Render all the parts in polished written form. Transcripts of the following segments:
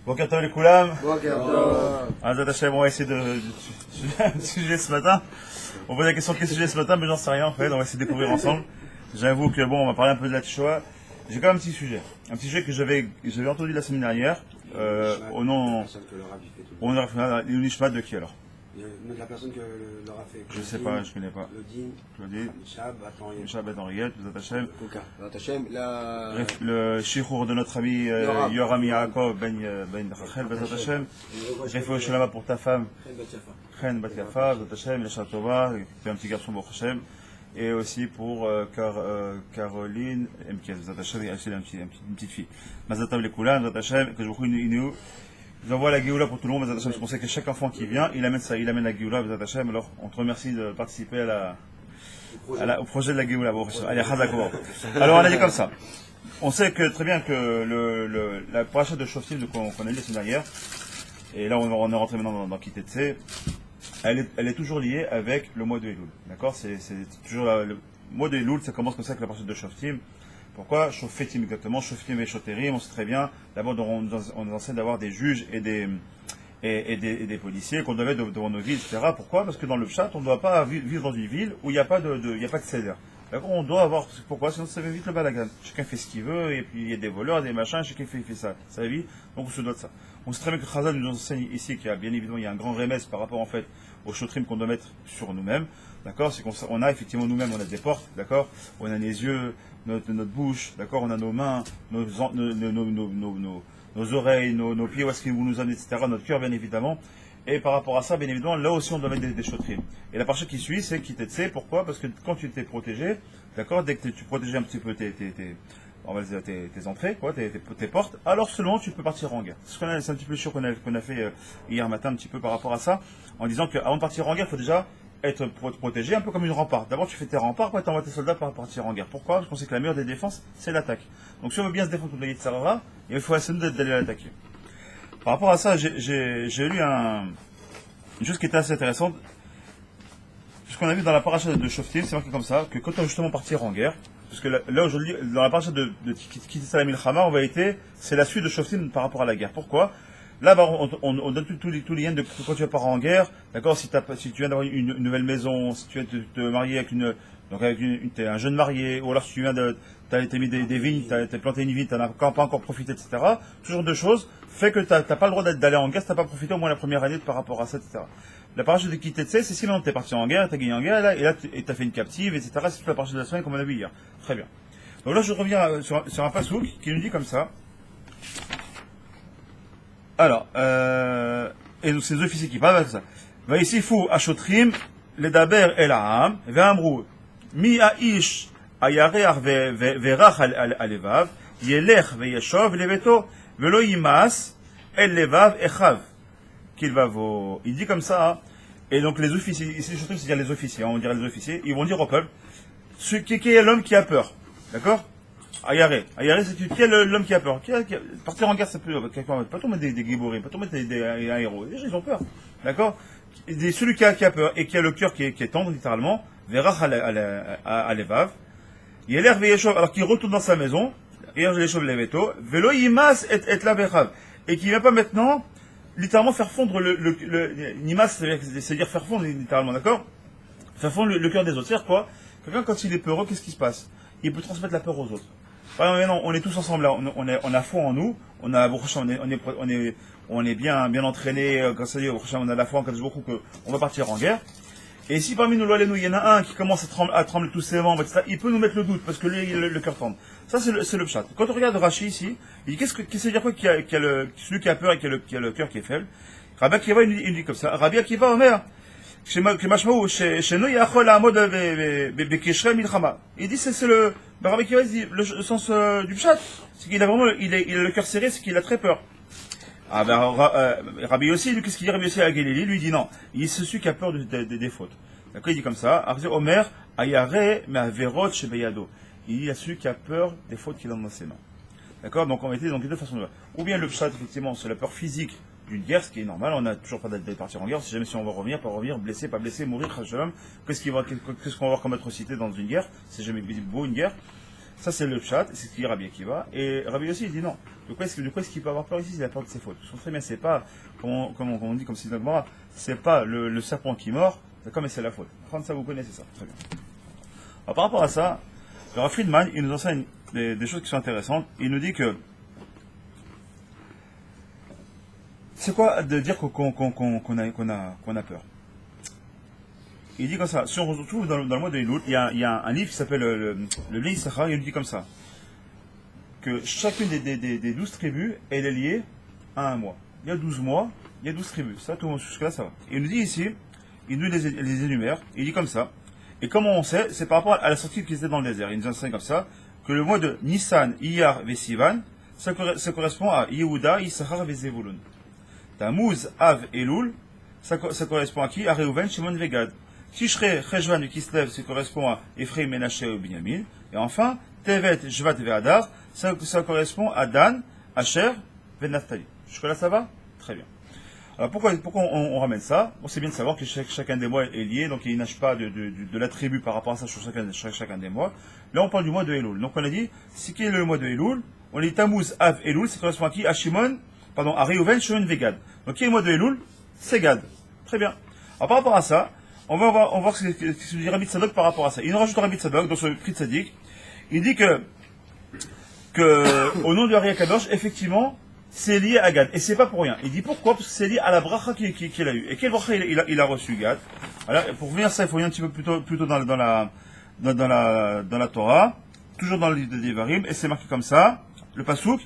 Boker Tov les Koulam. Boker Tov. Azat Hashem, on va essayer de un sujet ce matin. On pose la question quel sujet ce matin, mais j'en sais rien en fait, on va essayer de découvrir ensemble. J'avoue que bon, on va parler un peu de la Tchoa. J'ai quand même un petit sujet. Un petit sujet que j'avais entendu la semaine dernière, au nom, on a fait l'Unishmat de qui alors? La personne que leur a fait. Je sais pas, je connais pas. Claudine, Michab Ben Henriette, Azat Hashem. le Le shichour de notre ami Yoram Yaakov Ben Rachel, Azat Hashem. Refouach Shalama pour ta femme. Chen Bat Yafa, Azat Hashem, Yashar Tova, qui est un petit garçon Baruch Hashem. Et aussi pour Caroline Mkiez, Azat Hashem, et Achille, une petite fille. Mazatav les Koulan, Azat Hashem, que je vous inou. Je vous envoie la Géoula pour tout le monde, Azat Hashem. Je pensais que chaque enfant qui vient, il amène la Géoula, Azat Hashem. Alors, on te remercie de participer au projet de la Géoula. Allez, alors, on a dit comme ça. On sait que très bien que la paracha de Shoftim qu'on a lu la semaine dernière, et là on est rentré maintenant dans Kitetse, elle est toujours liée avec le mois de Elul. D'accord, c'est toujours le mois de Elul, ça commence comme ça avec la paracha de Shoftim. Pourquoi Shoftim exactement? Shoftim et Shoterim, on sait très bien. D'abord, on nous enseigne d'avoir des juges et des policiers qu'on doit mettre devant nos villes, etc. Pourquoi? Parce que dans le Pshat, on ne doit pas vivre dans une ville où il n'y a pas de seder. D'accord, on doit avoir. Pourquoi? Sinon ça fait vite le balagan. Chacun fait ce qu'il veut, et puis il y a des voleurs, des machins, chacun fait ça, sa vie, donc on se doit de ça. On sait très bien que Chazal nous enseigne ici qu'il y a bien évidemment il y a un grand remède par rapport en fait aux shotrim qu'on doit mettre sur nous-mêmes. D'accord, c'est qu'on a effectivement nous-mêmes, on a des portes, d'accord, on a les yeux, notre bouche, d'accord, on a nos mains, nos oreilles, nos pieds, où est-ce qu'ils nous amènent, etc., notre cœur bien évidemment. Et par rapport à ça, bien évidemment, là aussi on doit mettre des shotrim. Et la partie qui suit, c'est Kitetse. Pourquoi? Parce que quand tu t'es protégé, d'accord, dès que tu protégeais un petit peu tes entrées, quoi, tes portes, alors seulement tu peux partir en guerre. C'est un petit peu sûr qu'on a fait hier matin un petit peu par rapport à ça, en disant qu'avant de partir en guerre, il faut déjà être protégé, un peu comme une rempart. D'abord tu fais tes remparts, après tu envoies tes soldats pour partir en guerre. Pourquoi? Parce qu'on sait que la meilleure des défenses, c'est l'attaque. Donc si on veut bien se défendre contre les Yitzhara, il faut essayer d'aller l'attaquer. Par rapport à ça, j'ai lu une chose qui était assez intéressante. Ce qu'on a vu dans la paracha de Shoftim, c'est marqué comme ça, que quand on veut justement partir en guerre, parce que là aujourd'hui, dans la paracha de Kitetse la Milchama, en vérité, c'est la suite de Shoftim par rapport à la guerre. Pourquoi? Là, on donne tous les liens de quand tu vas partir en guerre, d'accord, si tu viens d'avoir une nouvelle maison, si tu viens de te marier avec t'es un jeune marié, ou alors si tu viens t'as mis des vignes, t'as planté une vigne, t'en as pas encore profité, etc. Ce genre de choses fait que t'as pas le droit d'aller en guerre si t'as pas profité au moins la première année par rapport à ça, etc. La paracha de Kitetse, c'est si maintenant t'es parti en guerre, t'as gagné en guerre, et là t'as fait une captive, etc. C'est toute la paracha de la semaine comme on a vu hier. Très bien. Donc là je reviens sur un pasouk qui nous dit comme ça. Alors, et donc c'est les officiers qui parlent avec ça. Va ici fou ashotrim ledaber el ha'am ve'amru mi ha'ish ayareach ve'rach alevav yelech ve'yeshov leveto ve'lo yimas el levav echav kilvavo. Il dit comme ça. Et donc les officiers, ici les shotrim c'est-à-dire les officiers, on dirait les officiers, ils vont dire au peuple, qui est l'homme qui a peur, d'accord? Ayare, c'est qui est l'homme qui a peur. Partir en guerre, c'est plus. Pas tout mettre des giborim, pas tout mettre des héros. Les gens, ils ont peur. D'accord? Celui qui a peur et qui a le cœur qui est tendre, littéralement, verra à l'évav. Il a l'air veillechov, alors qu'il retourne dans sa maison, et vélo yimas et la vechav. Et qui ne vient pas maintenant, littéralement, faire fondre yimas, c'est-à-dire faire fondre, littéralement, d'accord? Faire fondre le cœur des autres. C'est-à-dire quoi? Quelqu'un, quand il est peureux, qu'est-ce qui se passe? Il peut transmettre la peur aux autres. Par exemple, maintenant, on est tous ensemble là, on a foi en nous, on est bien entraîné, grâce à Dieu, on a la foi en quelque chose qu'on va partir en guerre. Et si parmi nous, il y en a un qui commence à trembler tous ses membres, etc., il peut nous mettre le doute, parce que lui, il a le cœur tendre. Ça, c'est le pshat. Quand on regarde Rashi ici, il dit qu'est-ce que ça veut dire quoi celui qui a peur et qui a le cœur qui est faible? Rabbi Akiva, il dit comme ça. Rabbi Akiva, Omer, il dit c'est le Rabbi Akiva dit le sens du pshat, c'est qu'il a vraiment il a le cœur serré, c'est qu'il a très peur. Ah ben Rabbi aussi, lui qu'est-ce qu'il dit Rabbi aussi à Galilée? Lui dit non, il c'est celui qui a peur des fautes. D'accord, il dit comme ça. Omer ayare me'averot shebeyado. Il dit à celui qui a peur des fautes qu'il a dans ses mains. D'accord, donc on était donc les deux façons de voir. Ou bien le pshat effectivement c'est la peur physique d'une guerre, ce qui est normal, on n'a toujours pas de partir en guerre, si jamais si on va revenir, pas revenir, blessé, pas blessé, mourir, qu'est-ce qu'on va avoir comme atrocité dans une guerre, c'est jamais beau une guerre, Ça, c'est le chat, c'est ce qu'il dit Rabbi Akiva. Et Rabbi Yossi, il dit non. De quoi est-ce qu'il peut avoir peur ici? C'est la peur de ses fautes. Très bien, c'est pas, comme on dit, comme si c'est pas le serpent qui mord, d'accord, mais c'est la faute. Prendre ça, vous connaissez ça. Très bien. Alors, par rapport à ça, le Rav Friedman, il nous enseigne des choses qui sont intéressantes. Il nous dit que c'est quoi de dire qu'on a peur? Il dit comme ça, si on se retrouve dans le mois de Elul, il y a un livre qui s'appelle le Bnei Issachar, il nous dit comme ça, que chacune des 12 tribus, elle est liée à un mois. Il y a 12 mois, il y a 12 tribus. Ça, tout le monde, jusque-là, ça va. Et il nous dit ici, il nous les énumère, il dit comme ça. Et comment on sait? C'est par rapport à la sortie qu'ils étaient dans le désert. Il nous enseigne comme ça, que le mois de Nissan, Iyar, Vesivan, ça correspond à Yehuda, Issachar, Vezevulun. Tammuz, Av, Elul, ça correspond à qui? À Reuven, Shimon, Vegad. Tishrei, Cheshvan et Kislev, ça correspond à Ephraim, Menaché et Binyamin. Et enfin, Tevet, Shvat et Adar, ça correspond à Dan, Asher et Naphtali. Jusque-là, ça va? Très bien. Alors pourquoi on ramène ça? Bon, c'est bien de savoir que chacun des mois est lié, donc il nage pas de la tribu par rapport à ça sur chacun des mois. Là, on parle du mois de Elul. Donc on a dit, c'est qui est le mois de Elul? On dit Tammuz, Av, Elul, ça correspond à qui? À Shimon, à Reuven, Shimon, Vegad. Donc qui est le mois de Elul? C'est Gad. Très bien. Alors par rapport à ça, on va voir ce que dit Rabbi Tzadok par rapport à ça. Il nous rajoute Rabbi Tzadok dans ce Pri Tzadik. Il dit que au nom de Ari Akadosh, effectivement, c'est lié à Gad. Et c'est pas pour rien. Il dit pourquoi? Parce que c'est lié à la bracha qu'il a eue. Et quelle bracha il a reçu, Gad? Alors, pour venir ça, il faut venir un petit peu plutôt dans la Torah, toujours dans le livre de Devarim, et c'est marqué comme ça, le pasouk,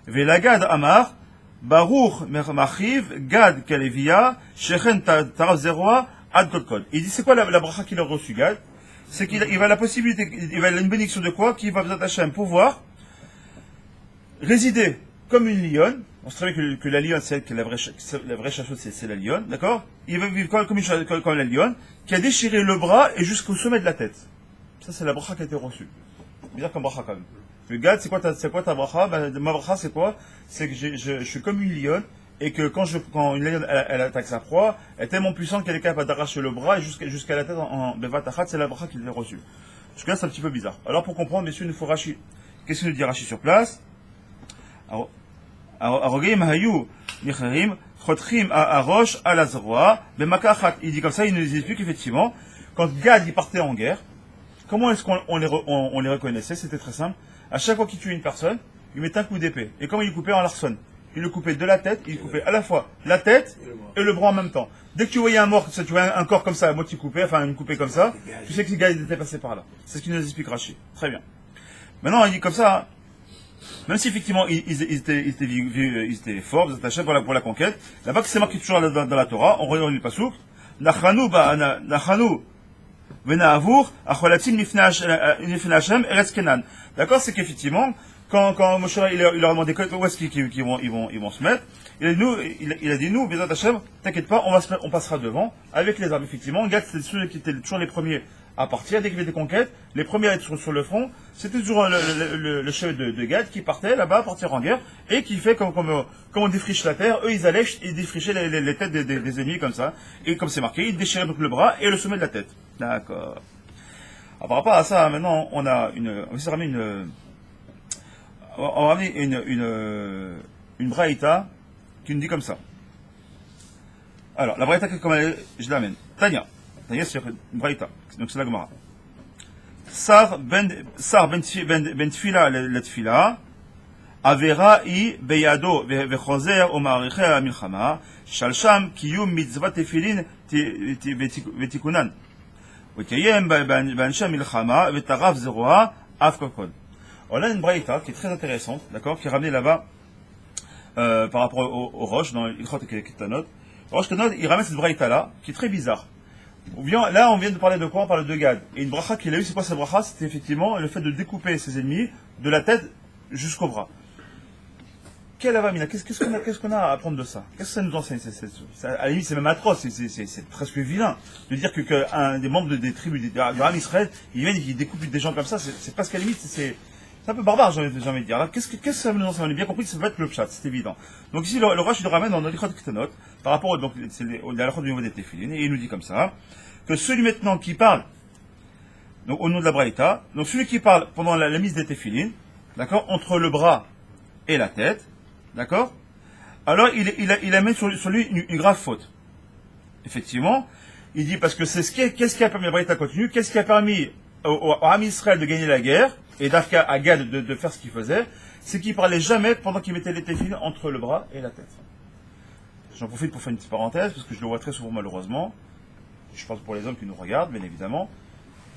Velagad Amar, Baruch Machiv, Gad Kalevia, Shechen Tarav Zeroa, Ad Kol. Il dit c'est quoi la bracha qu'il a reçu, Gad? C'est qu'il va la possibilité, il va une bénédiction de quoi? Qui va vous attacher à un pouvoir, résider comme une lionne. On sait très bien que la lionne, c'est la vraie chasseuse, c'est la lionne, d'accord? Il va vivre comme la lionne, qui a déchiré le bras et jusqu'au sommet de la tête. Ça, c'est la bracha qui a été reçue. Bizarre comme bracha, quand même. Le Gad, c'est quoi ta bracha? Ma bracha, c'est quoi? C'est que je suis comme une lionne, et que quand une lionne, elle attaque sa proie, elle est tellement puissante qu'elle est capable d'arracher le bras et jusqu'à la tête en bevatachat, c'est la bracha qui a été reçue. Jusque là, c'est un petit peu bizarre. Alors, pour comprendre, messieurs, il nous faut Rashi. Qu'est-ce qu'il nous dit Rashi sur place? Il dit comme ça, il nous explique effectivement, quand Gad il partait en guerre, comment est-ce qu'on les reconnaissait? C'était très simple. À chaque fois qu'il tuait une personne, il mettait un coup d'épée. Et comment il coupait en l'arçonne? Il le coupait de la tête, il coupait à la fois la tête et le bras en même temps. Dès que tu voyais un mort, tu voyais un corps comme ça, à moitié coupé, enfin une coupée comme ça, tu sais que ce gars il était passé par là. C'est ce qu'il nous explique Rashi. Très bien. Maintenant, il dit comme ça, même si effectivement ils étaient forts, ils étaient attachés pour la conquête, là-bas que c'est marqué toujours dans la Torah, on regarde le pasouk, Nachanu Vena'avour, Acholatim Nifne Hashem, Eretz Kenan. D'accord, c'est qu'effectivement, quand Moshe il leur a demandé où est-ce qu'ils vont se mettre, il a dit nous, Bezat Hashem, t'inquiète pas, on passera devant avec les armes. Effectivement, Gad c'était ceux qui étaient toujours les premiers à partir dès qu'il y avait des conquêtes, les premiers à être sur le front, c'était toujours le chef de Gad qui partait là-bas, partir en guerre, et qui fait comme on défriche la terre, eux ils allaient et défrichaient les têtes des ennemis comme ça, et comme c'est marqué, ils déchiraient donc le bras et le sommet de la tête. D'accord. Alors, par rapport à ça, maintenant, on va ramener une braïta qui nous dit comme ça. Alors, la braïta, comme elle est, je l'amène. Tania, c'est une braïta. Donc, c'est la Gemara. Sar ben tfila le tfila, avera i beyado vechozer o ma'ariche milchama, shalsham kiyum mitzvah tefilin vetikunan. Vekayem b'ansha milchama vetaraf zeroa af kokod. On a une braïta qui est très intéressante, d'accord, qui est ramenée là-bas par rapport au roche dans l'Ilchot Ketanot. Roche Ketanot, il ramène cette braïta-là, qui est très bizarre. Là, on vient de parler de quoi? On parle de Gad. Et une bracha qu'il a eue, c'est quoi cette bracha? C'était effectivement le fait de découper ses ennemis de la tête jusqu'au bras. Quelle avamina? Qu'est-ce qu'on a à apprendre de ça? Qu'est-ce que ça nous enseigne? À la limite, c'est même atroce, c'est presque vilain. De dire qu'un des membres des tribus du Ram Israël, ils viennent et qu'ils découpent des gens comme ça, c'est presque à la limite, c'est un peu barbare, j'ai envie de dire. Alors, qu'est-ce que ça nous enseigne? On a bien compris que ça va être le pshat, c'est évident. Donc ici, le Rosh, il le ramène dans l'Ichot Ketanot, par rapport donc, c'est l'Ichot du niveau des Téphilines, et il nous dit comme ça, que celui maintenant qui parle Donc au nom de la Braïta, donc celui qui parle pendant la mise des téfilines, d'accord, entre le bras et la tête, d'accord, alors il amène sur lui une grave faute. Effectivement, il dit parce que qu'est-ce qui a permis la Braïta continue, qu'est-ce qui a permis au Ham Israël de gagner la guerre, et d'Afka à Gad de faire ce qu'il faisait, c'est qu'il parlait jamais pendant qu'il mettait les téfilines entre le bras et la tête. J'en profite pour faire une petite parenthèse, parce que je le vois très souvent malheureusement, je pense pour les hommes qui nous regardent, bien évidemment,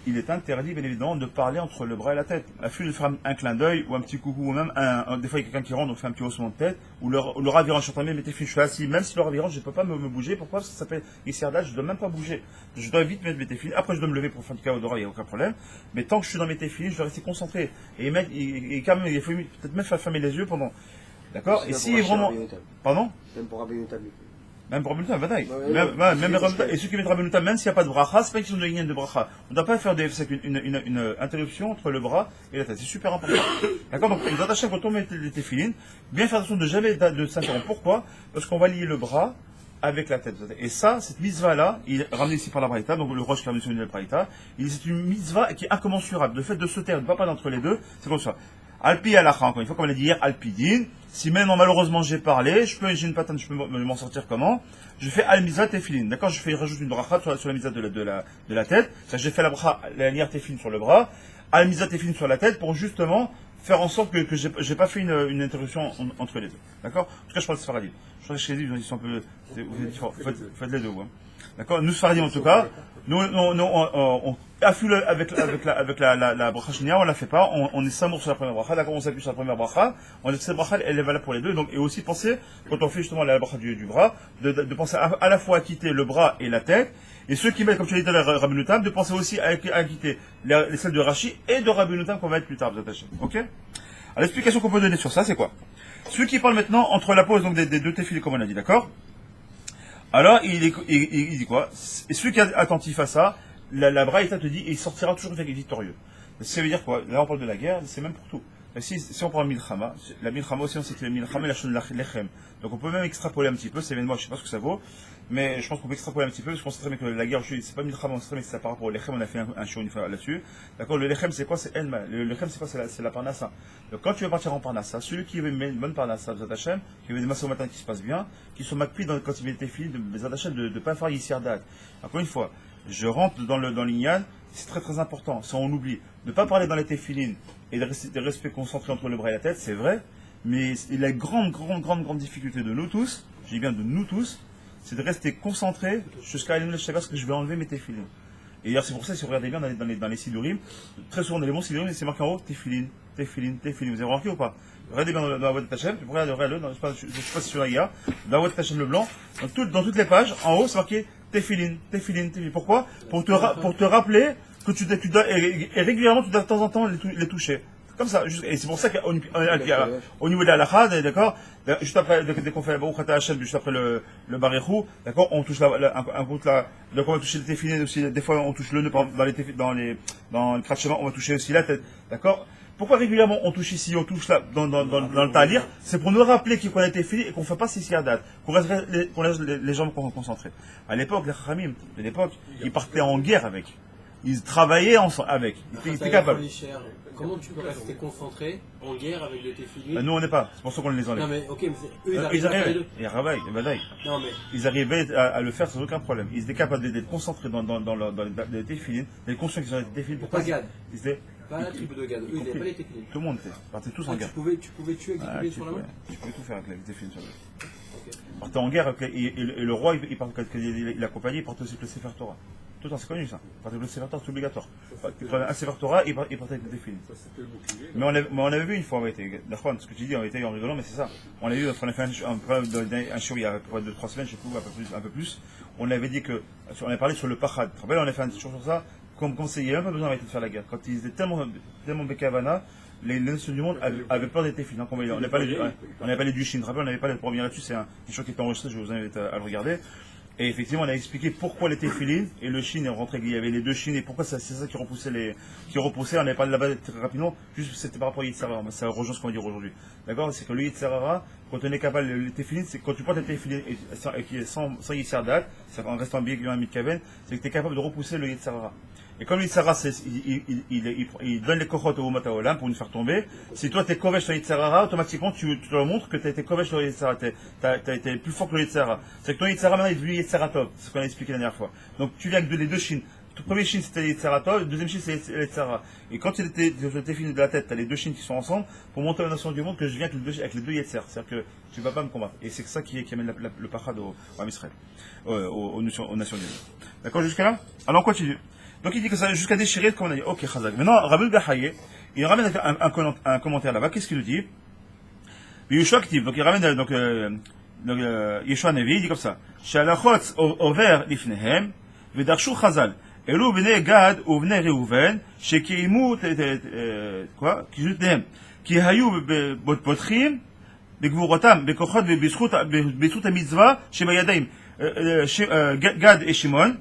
il est interdit, bien évidemment, de parler entre le bras et la tête. La fille de faire un clin d'œil, ou un petit coucou, ou même, des fois il y a quelqu'un qui rentre, on fait un petit haussement de tête, ou le Rav il rentre, je suis en train de mettre mes téfilines, je suis assis, même si le Rav il rentre, je ne peux pas me bouger, pourquoi? Parce que ça s'appelle Isserdad, je ne dois même pas bouger. Je dois vite mettre mes téfilines, après je dois me lever pour faire du chaos d'oral, il n'y a aucun problème, mais tant que je suis dans mes téfilines, je dois rester concentré. Et quand même, il faut peut-être même faire fermer les yeux pendant. D'accord? Et si vraiment. Pardon? Même pour Rabbi Notam. Même pour Rabbi Notam, même et ceux qui mettent Rabbi Notam, même s'il n'y a pas de bracha, c'est pas une question de yin de bracha. On ne doit pas faire une interruption entre le bras et la tête. C'est super important. D'accord? Donc, nous attachons quand on met les téfilines, bien faire attention de jamais de s'interrompre. Pourquoi? Parce qu'on va lier le bras avec la tête. Et ça, cette mitzvah-là, il est ramené ici par la Braïta, donc le Roche qui a mentionné la Braïta, c'est une mitzvah qui est incommensurable. Le fait de se taire, de ne pas parler entre les deux, c'est comme ça. Alpi alacha, encore une fois, comme on l'a dit hier, alpidine. Si maintenant, malheureusement, j'ai parlé, j'ai une patane, je peux m'en sortir comment? Je fais al-mizat tefilin. D'accord? Je rajoute une bracha sur la mizat de la tête. J'ai fait la bracha, la nière tefilin sur le bras, al-mizat tefilin sur la tête pour justement faire en sorte que j'ai pas fait une interruption entre les deux. D'accord? En tout cas, je parle de Sfaradi. Je crois que chez les ils sont un peu, faites les deux, hein. D'accord? Nous, Sfaradi, en tout cas, on affule avec la bracha shnia, on la fait pas, on est samour sur la première bracha, d'accord, on s'appuie sur la première bracha, cette bracha, elle est valable pour les deux, donc, et aussi penser, quand on fait justement la bracha du bras, de penser à la fois à quitter le bras et la tête, et ceux qui mettent, comme tu l'as dit, la Rabbi Notam, de penser aussi à quitter les celles de Rashi et de Rabbi Notam qu'on va être plus tard, vous attachez. Ok? Alors, l'explication qu'on peut donner sur ça, c'est quoi? Celui qui parle maintenant entre la pause, donc, des deux téfilés, comme on a dit, d'accord? Alors, il dit quoi? Et celui qui est attentif à ça, la Braïta te dit, il sortira toujours victorieux. Ça veut dire quoi? Là, on parle de la guerre, c'est même pour tout. Si on prend la milchama aussi, c'est le milchama et la shon lechem. Donc on peut même extrapoler un petit peu, c'est événement, je sais pas ce que ça vaut, mais je pense qu'on peut extrapoler un petit peu, parce qu'on sait très bien que la guerre, c'est pas milchama, on sait très bien que c'est par rapport au lechem, on a fait un show une fois là-dessus. D'accord? Le lechem, c'est quoi? C'est elma. Le lechem, c'est quoi? C'est la parnassa. Donc quand tu veux partir en parnassa, celui qui veut une bonne parnassa, Bezat Hashem, qui veut des masses au matin qui se passent bien, qui sont macpis quand il met tes filles, Bezat Hashem, de pas faire yissirdat. Encore une fois, je rentre dans l'ignan, c'est très très important, ça on oublie. Ne pas parler dans les téfilines et de rester concentré entre le bras et la tête, c'est vrai, mais la grande difficulté de nous tous, je dis bien de nous tous, c'est de rester concentré jusqu'à aller parce que je vais enlever mes téfilines. Et d'ailleurs c'est pour ça, si vous regardez bien dans les sidurim, très souvent dans les bons sidurim, c'est marqué en haut téfilines. Vous avez remarqué ou pas? Regardez bien dans la boîte de Tachem, regardez-le, je ne sais pas si sur la guerre, dans la boîte de Tachem le blanc, dans toutes les pages, en haut c'est marqué téfilines. Pourquoi? Pour te rappeler que tu dois, et régulièrement, tu dois de temps en temps les toucher. Comme ça. Et c'est pour ça qu'au niveau de la halakha, d'accord, juste après, dès qu'on fait la Baruch Ata Hashem, juste après le Barichou, d'accord, on touche un bout là, donc on va toucher les téfilines aussi, des fois on touche le nœud, dans le Kratchema, on va toucher aussi la tête, d'accord? Pourquoi régulièrement on touche ici, on touche là, dans le talir? C'est pour nous rappeler qu'on a été fini et qu'on ne fait pas ces siadat, qu'on laisse les jambes concentrées. À l'époque, les Chachamim, de l'époque, ils partaient en guerre avec. Ils travaillaient ensemble avec. Ils étaient capables. Comment tu peux rester concentré en guerre avec les téfilines? Nous on n'est pas, c'est pour ça qu'on les enlève. Non mais ok, mais eux ils arrivaient. Non mais ils arrivaient à le faire sans aucun problème. Ils étaient capables d'être concentrés dans les téfilines, d'être conscients qu'ils ont des téfilines. Pourquoi Gad? Ils étaient. Pas la tribu de Gad, eux ils n'avaient pas les téfilines. Tout le monde était. Ils partaient tous en guerre. Tu pouvais tuer avec des téfilines sur la main? Tu pouvais tout faire avec les téfilines sur la main. Ils partaient en guerre et le roi, il accompagnait, il partait aussi avec le Sefer Torah. Tout le temps, c'est connu ça. Il partait avec le Sefer Torah, c'est obligatoire. Il prenait un Sefer Torah, il partait avec les téfilines. Mais on avait vu une fois, en vérité, d'accord, ce que tu dis, en vérité, en rigolant, mais c'est ça. On a vu, on a fait un show il y a 2-3 semaines, je sais plus, un peu plus. On avait dit que, on avait parlé sur le Pachad. On avait fait un show sur ça. Comme il n'y avait même pas besoin de faire la guerre. Quand ils étaient tellement bécavana, les nations du monde avaient peur des téfilines. On n'avait pas les du Chine. On n'avait pas les premiers là-dessus. C'est un show qui est enregistré, je vous invite à le regarder. Et effectivement, on a expliqué pourquoi les téfilines et le Chine est rentré. Il y avait les deux Chines et pourquoi c'est ça qui repoussait On avait parlé là-bas très rapidement. Juste, c'était par rapport à Yitzhara. Ça rejoint ce qu'on va dire aujourd'hui. D'accord? C'est que le Yitzhara, quand on est capable, les téfilines, c'est quand tu portes les téfilines et qui est sans Yitzhara, c'est en restant bien un mitkaven, c'est que tu es capable de repousser le Yitzhara. Et comme l'Yitzhara, il donne les kochot au Umot Haolam pour nous faire tomber, si toi t'es kovesh sur l'Yitzhara, automatiquement tu leur montres que t'as été kovesh sur l'Yitzhara, t'as été plus fort que le Yitzhara. C'est que ton Yitzhara maintenant est devenu Yitzhara Tov, c'est ce qu'on a expliqué la dernière fois. Donc tu viens avec les deux chines. Le premier chine c'était l'Yitzhara Tov, le deuxième chine c'est l'Yitzhara. Et quand il était fini de la tête, t'as les deux chines qui sont ensemble pour montrer à la nation du monde que je viens avec les deux Yitzhara. C'est-à-dire que tu vas pas me combattre. Et c'est ça qui amène le pachad au Israël, aux nations unies. D'accord jusqu'à là? Alors on continue. Donc il dit que ça jusqu'à déchirer, comme on a dit. Ok, Chazak. Maintenant, Rabbi Gahaye, il ramène un commentaire là-bas. Qu'est-ce qu'il nous dit? Yeshua Ktiv. Donc il ramène Yeshua Nevi, il dit comme ça. Shalachot over lifnehem, vedarshu Chazal. Elu bnei Gad ou bnei Reuven, shekeimu quoi? Ki hayu botrim, begvurotam, bekochot, bezchut mitzvah, shebayadaim. Gad et Shimon.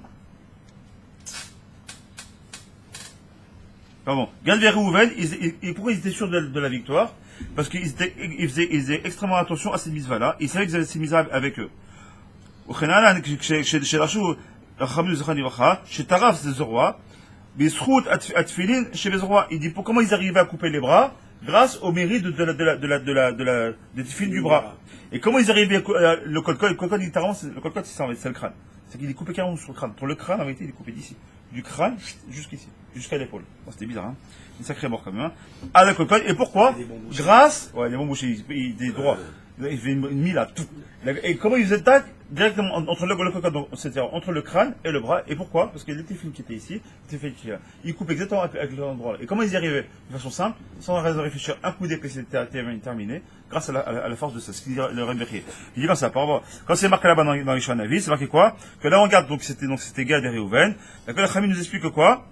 Pardon. Gad et Reuven, pourquoi ils étaient sûrs de la victoire? Parce qu'ils faisaient extrêmement attention à ces mitzvahs-là. Ils savaient qu'ils avaient ces mitzvahs avec eux. Il dit comment ils arrivaient à couper les bras? Grâce au mérite des tefilin du bras. Et comment ils arrivaient le kolkot, littéralement, le kolkot, c'est le crâne. C'est qu'il est coupé carrément sur le crâne. Pour le crâne, en réalité, il est coupé d'ici. Du crâne jusqu'ici, jusqu'à l'épaule. Bon, c'était bizarre, hein. Une sacrée mort quand même, hein. À la kolkot. Et pourquoi? Grâce, ouais, les bons bouchers, il est droit. Il fait une mille à tout. Et comment ils attaquent? Directement entre le kolkot, c'est-à-dire entre le crâne et le bras. Et pourquoi? Parce que les téfilines qui étaient ici, ils coupent exactement avec l'endroit là. Et comment ils y arrivaient? De façon simple, sans réfléchir, un coup d'épée, c'était terminé, grâce à la force de ça. Ce qu'il dit le Rebbe. Il dit comme ça, par rapport, quand c'est marqué là-bas dans Yeshua Navi, c'est marqué quoi? Que là on regarde, donc c'était Gad et Reuven. D'accord, le Chami nous explique quoi?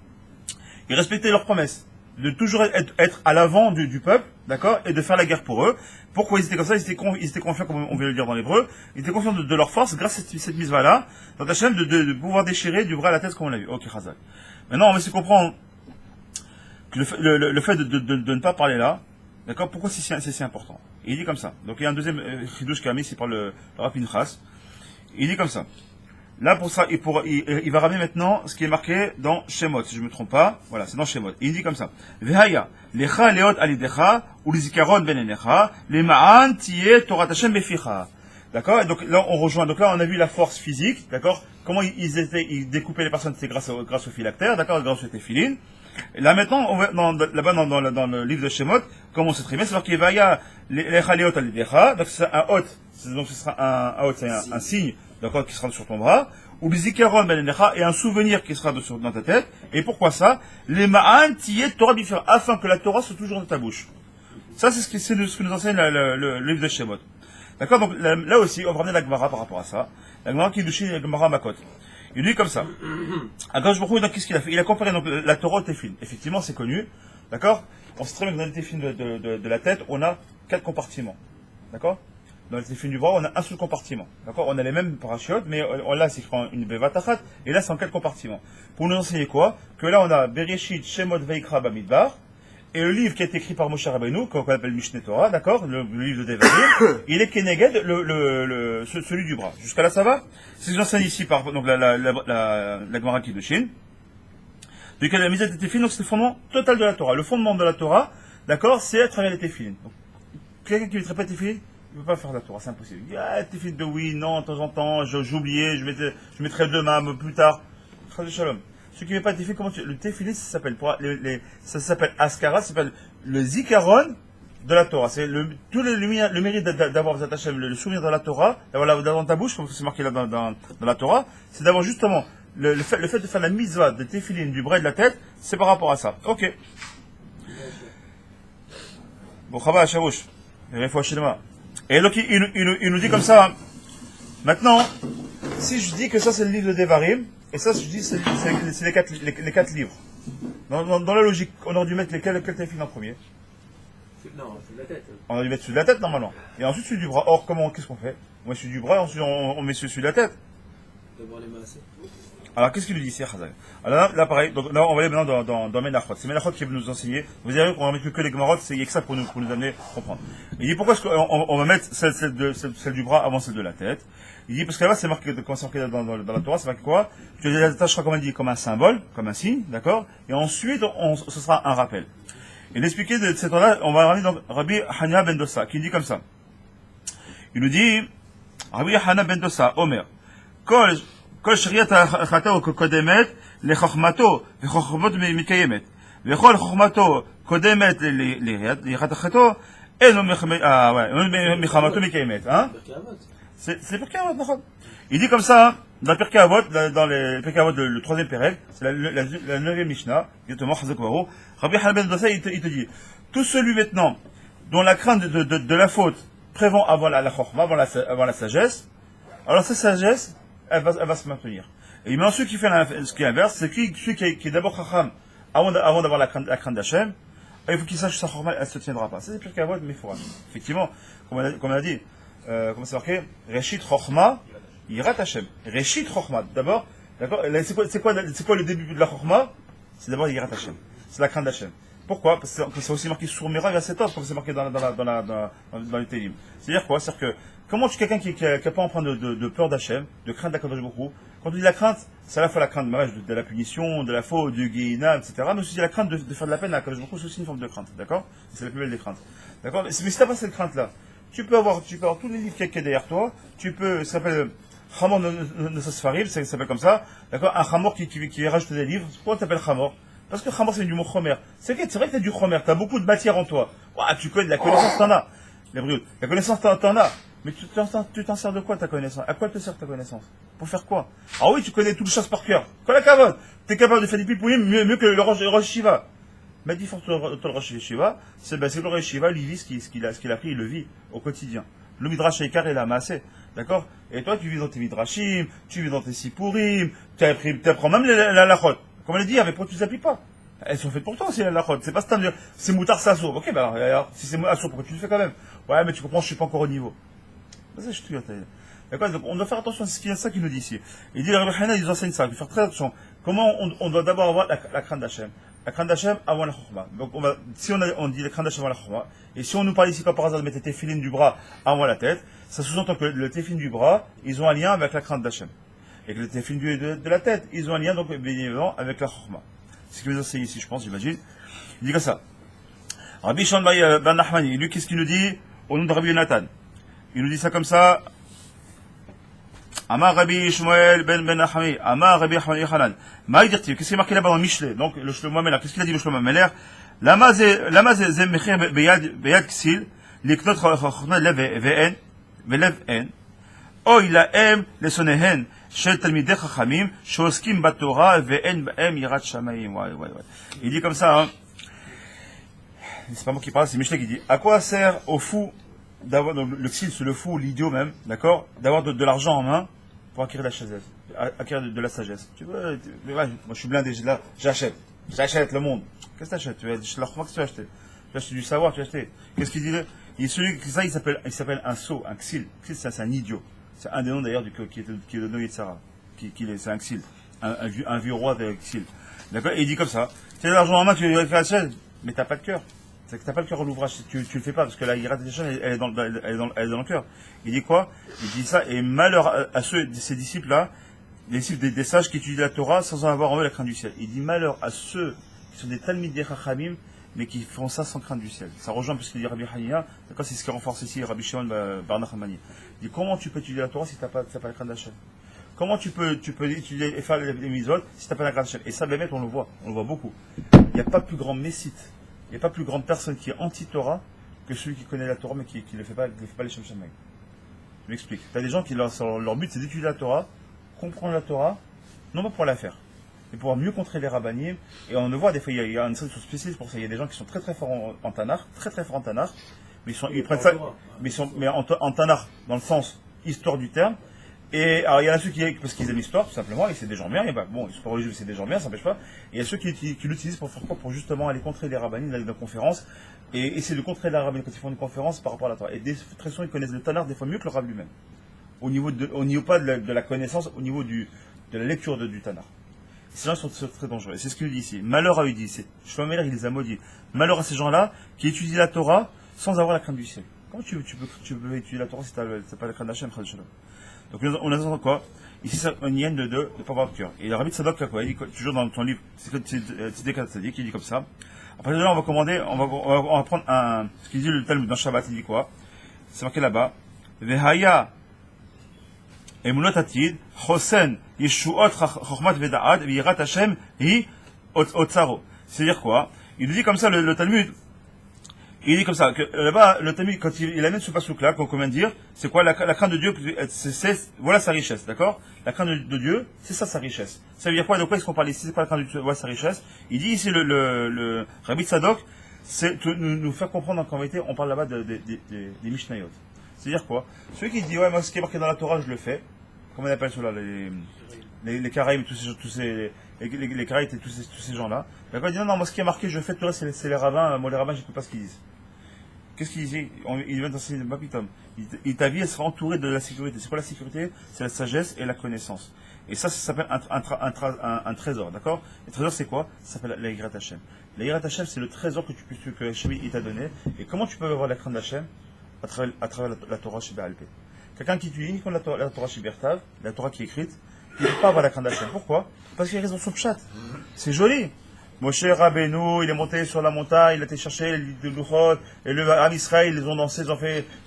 Ils respectaient leurs promesses. De toujours être à l'avant du peuple, d'accord, et de faire la guerre pour eux. Pourquoi ils étaient comme ça? Ils étaient confiants, comme on vient de le dire dans l'hébreu. Ils étaient confiants de leur force, grâce à cette mise-là, dans ta chaîne, de pouvoir déchirer du bras à la tête, comme on l'a vu. Ok, Chazak. Maintenant, on va essayer de comprendre que le fait de ne pas parler là, d'accord, pourquoi c'est si important? Et il dit comme ça. Donc il y a un deuxième chidouche qui a mis, c'est par le Rav Pinchas. Il dit comme ça. Là, pour ça, il va ramener maintenant ce qui est marqué dans Shemot, si je ne me trompe pas. Voilà, c'est dans Shemot. Il dit comme ça. Vehaya, lecha leot alidecha, ou lizikaron benenecha, le ma'an tiye Torah Hashem beficha. D'accord? Et donc là, on rejoint. Donc là, on a vu la force physique. D'accord? Comment ils découpaient les personnes, c'est grâce au phylactère. D'accord? Grâce au téphilin. Et là, maintenant, on va, là-bas, dans le livre de Shemot, comme on sait très bien, c'est marqué Vehaya, lecha leot alidecha. Donc c'est un hot. Donc ce sera un hot, c'est un signe. D'accord, qui sera sur ton bras, ou bizikaron benenecha, et un souvenir qui sera dans ta tête. Et pourquoi ça? Les ma'an tiyet Torah bifir, afin que la Torah soit toujours dans ta bouche. Ça, c'est ce que nous enseigne le livre de Shemot. D'accord, donc là aussi, on va ramener la Gemara par rapport à ça. La Gemara qui douchit la Gemara Makot. Il dit comme ça. Akadosh Baruch Hu, donc qu'est-ce qu'il a fait? Il a comparé donc la Torah au téfilin. Effectivement, c'est connu. D'accord? On sait très bien que dans le téfilin de la tête, on a 4 compartiments. D'accord? Dans le téfilin du bras, on a un seul compartiment. D'accord? On a les mêmes parachutes, mais là, c'est une bevatachat, et là, c'est en 4 compartiments. Pour nous enseigner quoi? Que là, on a Bereshit, Shemot, Veikra, Bamidbar, et le livre qui a été écrit par Moshe Rabbeinu, qu'on appelle Mishneh Torah, d'accord? Le livre de Devarim, il est Keneged, celui du bras. Jusqu'à là, ça va? C'est ce que j'enseigne ici par, donc, la Gemara Kiddushin. Donc, la mise à téfilin, donc, c'est le fondement total de la Torah. Le fondement de la Torah, d'accord, c'est à travers les téfilin. Donc, quelqu'un qui ne maîtrise pas les téfilin, il ne peut pas faire la Torah, c'est impossible. Il dit, ah, téfilin de oui, non, de temps en temps, j'ai oublié, je mettrai demain, plus tard. Chaz Shalom. Ceux qui ne mettent pas de téfilin, comment le téfilin, ça s'appelle, ça s'appelle Askara, ça s'appelle le Zikaron de la Torah. C'est tout le mérite d'avoir le souvenir de la Torah, d'avoir dans ta bouche, comme c'est marqué là dans la Torah, c'est d'avoir justement le fait de faire la mitzvah de téfilin du bras et de la tête, c'est par rapport à ça. Ok. Bon, Chava, Shavush. Et donc il nous dit comme ça. Maintenant, si je dis que ça c'est le livre de Devarim, et ça je dis c'est les quatre livres. Dans la logique, on aurait dû mettre lequel téfilin en premier? Non, c'est de la tête. On aurait dû mettre celui de la tête normalement. Et ensuite celui du bras. Or, qu'est-ce qu'on fait? On met celui du bras, ensuite on met celui de la tête. D'abord les mains assez. Alors, qu'est-ce qu'il nous dit ici, Khazal? Alors là, pareil, donc là, on va aller maintenant dans Menachot. C'est Menachot qui va nous enseigner. Vous allez voir qu'on va mettre que les Gemarot, c'est que ça pour nous amener à comprendre. Il dit pourquoi est-ce qu'on va mettre celle du bras avant celle de la tête? Il dit parce que là-bas, c'est marqué, quand c'est marqué dans la Torah, c'est marqué quoi? Tu les attacheras, comme on dit, comme un symbole, comme un signe, d'accord? Et ensuite, ce sera un rappel. Et l'expliquer de cette là on va ramener donc Rabbi Hania ben Dossa, qui dit comme ça. Il nous dit, Rabbi Hania ben Dossa, Omer, כל שריית החטאו קודמת לחוכמתו, וחוכמתו מקיימת. וכל חוכמתו קודמת ליראת החטאו, אינו מחמתו מקיימת. C'est Pirkei Avot, נכון. Il dit comme ça, dans le Pirkei Avot, dans le Pirkei Avot, le troisième Pérec, c'est la 9e Mishnah, exactement, Chazak Varo, Rabbi Hana ben Dossa, il te dit, tout celui maintenant, dont la crainte de la faute prévend avant la chokma, avant la sagesse, alors cette sagesse, elle va se maintenir. Et maintenant, celui qui fait ce qui est inverse, c'est celui qui est d'abord chacham, avant d'avoir la crainte d'Hachem, il faut qu'il sache que sa chokma, elle ne se tiendra pas. C'est Pirkei Avot, mais il faut. Effectivement, comme on a dit, comment c'est marqué? Reshit chokma, yirat Hachem. Reshit chokma. D'abord, d'accord? C'est quoi le début de la chokma? C'est d'abord yirat Hachem. C'est la crainte d'Hachem. Pourquoi? Parce que c'est aussi marqué sur Mira verset 11, comme c'est marqué dans les Télim. C'est-à-dire quoi? C'est-à-dire que, comment quelqu'un qui n'a pas empreint de peur d'Hachem, de crainte d'Akadosh Baruch Hu, quand on dit la crainte, c'est à la fois la crainte de la punition, de la faute, du guéina, etc., mais aussi la crainte de faire de la peine à Akadosh Baruch Hu, c'est aussi une forme de crainte, d'accord? C'est la plus belle des craintes. D'accord? Mais si t'as pas cette crainte-là, tu peux avoir tous les livres qu'il y a derrière toi, ça s'appelle Chamor ne Sasfarim, ça s'appelle comme ça, d'accord? Un Chamor qui rajoute des livres, pourquoi t'appelles Chamor? Parce que Chamor c'est du mot Chomer. C'est vrai que t'as du Chomer, t'as beaucoup de matière en toi. Ouah, tu connais, la connaissance t'en as. La connaissance t'en as. Mais tu t'en sers de quoi ta connaissance? À quoi te sert ta connaissance? Pour faire quoi? Ah oui, tu connais toutes les choses par cœur. Quand la cavote, t'es capable de faire des pipouilles mieux que le Rosh Shiva. Mais dis force le Rosh Shiva, c'est le Rosh Shiva, lui vit ce qu'il a pris, il le vit au quotidien. Le Midrash Eikar est là, massé. D'accord? Et toi, tu vis dans tes Midrashim, tu vis dans tes Sipurim, tu apprends même la lachot. Comme on l'a dit, avec pourquoi tu ne les appliques pas? Elles sont faites pour toi, c'est la lachot. C'est pas standard. C'est moutard, c'est assour. Ok, bah alors, si c'est assour, pourquoi tu le fais quand même? Ouais, mais tu comprends, je suis pas encore au niveau. Ça, je te dis, d'accord? Donc, on doit faire attention à ce qu'il y a ça qu'il nous dit ici. Il dit, Rabbi Hana, ils enseignent ça. Il faut faire très attention. Comment on doit d'abord avoir la crainte d'Hachem? La crainte d'Hachem avant la chokma. Donc, si on dit la crainte d'Hachem avant la chokma, et si on nous parle ici, comme par hasard, de mettre les téphilines du bras avant la tête, ça sous-entend que le téphilin du bras, ils ont un lien avec la crainte d'Hachem. Et que le téphilin de la tête, ils ont un lien, donc, bien évidemment, avec la chokma. C'est ce qu'il nous enseigne ici, je pense, j'imagine. Il dit comme ça. Rabbi Shimon ben Nachmani, lui, qu'est-ce qu'il nous dit au nom de Rabbi Yonatan? Il nous dit ça comme ça. Amar Rabbi Shmuel ben Nachmani, Amar Rabbi Yochanan. Qu'est-ce qui est marqué là-bas dans Michelet? Donc, le Shlomo Ameler. Qu'est-ce qu'il a dit le Shlomo Ameler? Lama ze mechir beyad ksil, liknot chachna lev ve'en, velev en. Oy lahem lesonehen, shel talmidei chachamim, shoskim batorah, ve'en ba'em yirat shamayim. Il dit comme ça, hein. C'est pas moi qui parle, c'est Michelet qui dit. À quoi sert au fou d'avoir, le xil, c'est le fou, l'idiot même, d'accord, d'avoir de l'argent en main pour acquérir la sagesse, acquérir de la sagesse. Tu vois, moi je suis blindé, là, j'achète le monde. Qu'est-ce que t'achètes? Tu vas acheter du savoir, tu vas acheter. Qu'est-ce qu'il dit là? Celui qui ça, il s'appelle un sot, un xil. Xil, c'est un idiot. C'est un des noms d'ailleurs qui est le nom Yitzhara. C'est un xil. Un vieux roi avec xil. D'accord? Et il dit comme ça. Tu as de l'argent en main, tu veux faire la chaise, mais t'as pas de cœur. C'est que t'as pas le cœur à l'ouvrage, tu le fais pas, parce que la Yirat Hachem, elle est dans le cœur. Il dit quoi? Il dit ça, et malheur à ces disciples-là, les disciples des sages qui étudient la Torah sans en avoir en eux la crainte du ciel. Il dit malheur à ceux qui sont des Talmidei Chachamim, mais qui font ça sans crainte du ciel. Ça rejoint parce qu'il dit Rabbi Hania, d'accord, c'est ce qui renforce ici Rabbi Shimon ben Nachmani. Il dit comment tu peux étudier la Torah si t'as pas la crainte d'Hachem? Comment tu peux étudier et faire les mitzvot si t'as pas la crainte d'Hachem? Et ça, Bémet, on le voit beaucoup. Il n'y a pas plus grand messite. Il n'y a pas plus grande personne qui est anti-Torah que celui qui connaît la Torah mais qui ne fait pas les Shem Shamaï. Je m'explique. Tu as des gens qui, leur but, c'est d'étudier la Torah, comprendre la Torah, non pas pour la faire, mais pour mieux contrer les rabbanim. Et on le voit, des fois, il y a une section spécialiste pour ça. Il y a des gens qui sont très très forts en Tanakh, mais ils prennent ça, mais en Tanakh, dans le sens histoire du terme. Et alors il y en a ceux parce qu'ils aiment l'histoire tout simplement, et c'est des gens bien, et ben bon, l'histoire religieuse c'est des gens bien, ça n'empêche pas. Et il y a ceux qui l'utilisent pour faire quoi? Pour justement aller contrer les rabbinim dans les conférences, et essayer de contrer les rabbinim quand ils font une conférence par rapport à la Torah. Et des façons ils connaissent le Tanakh des fois mieux que le rabbin lui-même. Au niveau pas de la connaissance, au niveau du de la lecture du Tanakh. Ces gens sont très dangereux. Et c'est ce qu'il dit ici. Malheur à eux, dit. Shlomo Ameler, il les a maudits. Malheur à ces gens-là qui étudient la Torah sans avoir la crainte du ciel. Comment tu peux étudier la Torah si tu n'as pas la crainte d'Hachem? Donc on a quoi? Ici, c'est une hyène de pas avoir de cœur. Et le Rabbi Tzadok, quoi, il dit toujours dans ton livre, c'est Tzidek Tzaddik, il dit comme ça. Après, là, on va prendre ce qu'il dit le Talmud dans Shabbat, il dit quoi? C'est marqué là-bas. Vehaya emunot atid, chosen, yeshuot chokhmat veda'ad, virat Hashem, hi otsaro. C'est-à-dire quoi? Il dit comme ça, le Talmud, il dit comme ça, que là-bas, le Talmud, quand il amène ce pasouk-là, qu'on vient de dire, c'est quoi? La crainte de Dieu, voilà sa richesse, d'accord? La crainte de Dieu, c'est ça sa richesse. Ça veut dire quoi? De quoi est-ce qu'on parle ici? C'est quoi la crainte de Dieu? Voilà sa richesse. Il dit ici, le Rabbi Tzadok, c'est nous faire comprendre qu'en vérité, on parle là-bas des Mishnayot. C'est-à-dire quoi? Celui qui dit, ouais, moi, ce qui est marqué dans la Torah, je le fais. Comment on appelle cela? Les Caraïbes, les Caraïbes et tous ces gens-là. D'accord? Il dit, non, moi, ce qui est marqué, je le fais, tout le reste, c'est les rabbins. Moi, les rabbins, j'écoute pas ce qu'ils disent. Qu'est-ce qu'il disait? Il vient d'enseigner le Bapitom. Ta vie, elle sera entourée de la sécurité. C'est quoi la sécurité? C'est la sagesse et la connaissance. Et ça s'appelle un trésor, d'accord? Le trésor, c'est quoi? Ça s'appelle la Yirat Hashem. La Yirat Hashem, c'est le trésor que Hashem t'a donné. Et comment tu peux avoir la crainte d'Hashem? À travers la Torah chez Baalpé. Quelqu'un qui étudie uniquement la Torah chez Bertav, la Torah qui est écrite, il ne peut pas avoir la crainte d'Hashem. Pourquoi? Parce qu'il y a raison sur le chat. C'est joli. Moshe Rabbeinu, il est monté sur la montagne, il a été chercher les livres de Luchot, et le Am Israël, ils ont dansé,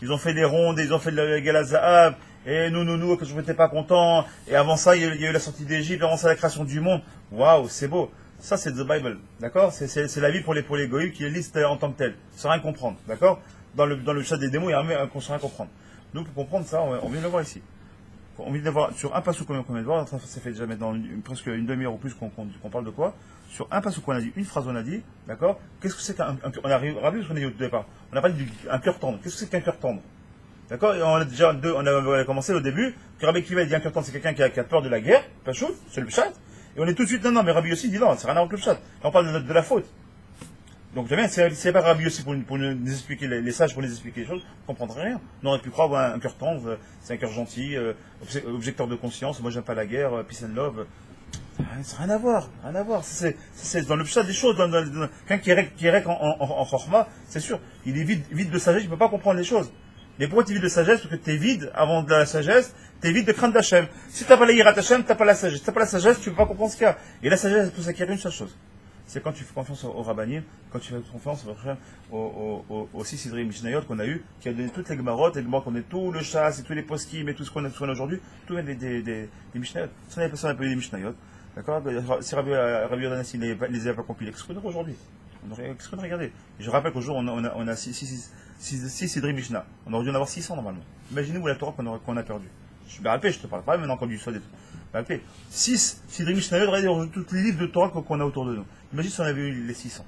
ils ont fait des rondes, ils ont fait le Galazahab, et nous, que je n'étais pas content, et avant ça, il y a eu la sortie d'Égypte, avant ça, la création du monde. Waouh, c'est beau. Ça, c'est the Bible. D'accord? C'est la vie pour les goïs qui les lisent en tant que tel, sans rien comprendre. D'accord? Dans le chat des démos, il y a rien sans rien comprendre. Donc, pour comprendre ça, on vient de le voir ici. On vient de voir sur un passage qu'on vient de voir, ça fait déjà maintenant presque une demi-heure ou plus qu'on parle de quoi? Sur un passage qu'on a dit, une phrase on a dit, d'accord? Qu'est-ce que c'est qu'un cœur? On a rappelé ce qu'on a dit au départ. On a parlé d'un cœur tendre. Qu'est-ce que c'est qu'un cœur tendre? D'accord? Et on a commencé au début, que Rabbi Akiva dit un cœur tendre, c'est quelqu'un qui a peur de la guerre, pas chaud, c'est le chat. Et on est tout de suite, non, mais Rabbi aussi dit non, c'est rien à voir avec le chat. Là, on parle de la faute. Donc, bien, c'est pas Rabbi aussi pour nous expliquer les sages, pour nous expliquer les choses, on ne comprendrait rien. On aurait pu croire, un cœur tendre, c'est un cœur gentil, objecteur de conscience, moi j'aime pas la guerre, peace and love. Ça n'a rien à voir, rien à voir. C'est dans le chat des choses, quelqu'un qui est en chorma, c'est sûr, il est vide de sagesse, il ne peut pas comprendre les choses. Mais pourquoi tu es vide de sagesse? Parce que tu es vide avant de la sagesse, tu es vide de crainte d'Hachem. Si tu n'as pas la Yirat Hashem, tu n'as pas la sagesse. Si tu n'as pas la sagesse, tu ne peux pas comprendre ce qu'il y a. Et la sagesse, elle peut s'acquérir une seule chose. C'est quand tu fais confiance au rabbanim, quand tu fais confiance au Sidri Mishnayot qu'on a eu, qui a donné toutes les Gemarotes, qu'on a tout le chasse et tous les poskim et tout ce qu'on a aujourd'hui, tout vient des Mishnayot. Si on avait pas des Mishnayot, d'accord? Si Rabbi Yodanas ne les avait pas compilés, qu'est-ce qu'on aurait aujourd'hui? Qu'est-ce qu'on a regardé? Je rappelle qu'au jour, on a 6 Sidri Mishnah. On aurait dû en avoir 600 normalement. Imaginez-vous la Torah qu'on a perdue. Je te parle pas maintenant qu'on du soit des trucs. 6 Sidri Mishnayot, regardez tous les livres de Torah qu'on a autour de nous. Imagine si on avait eu les 600.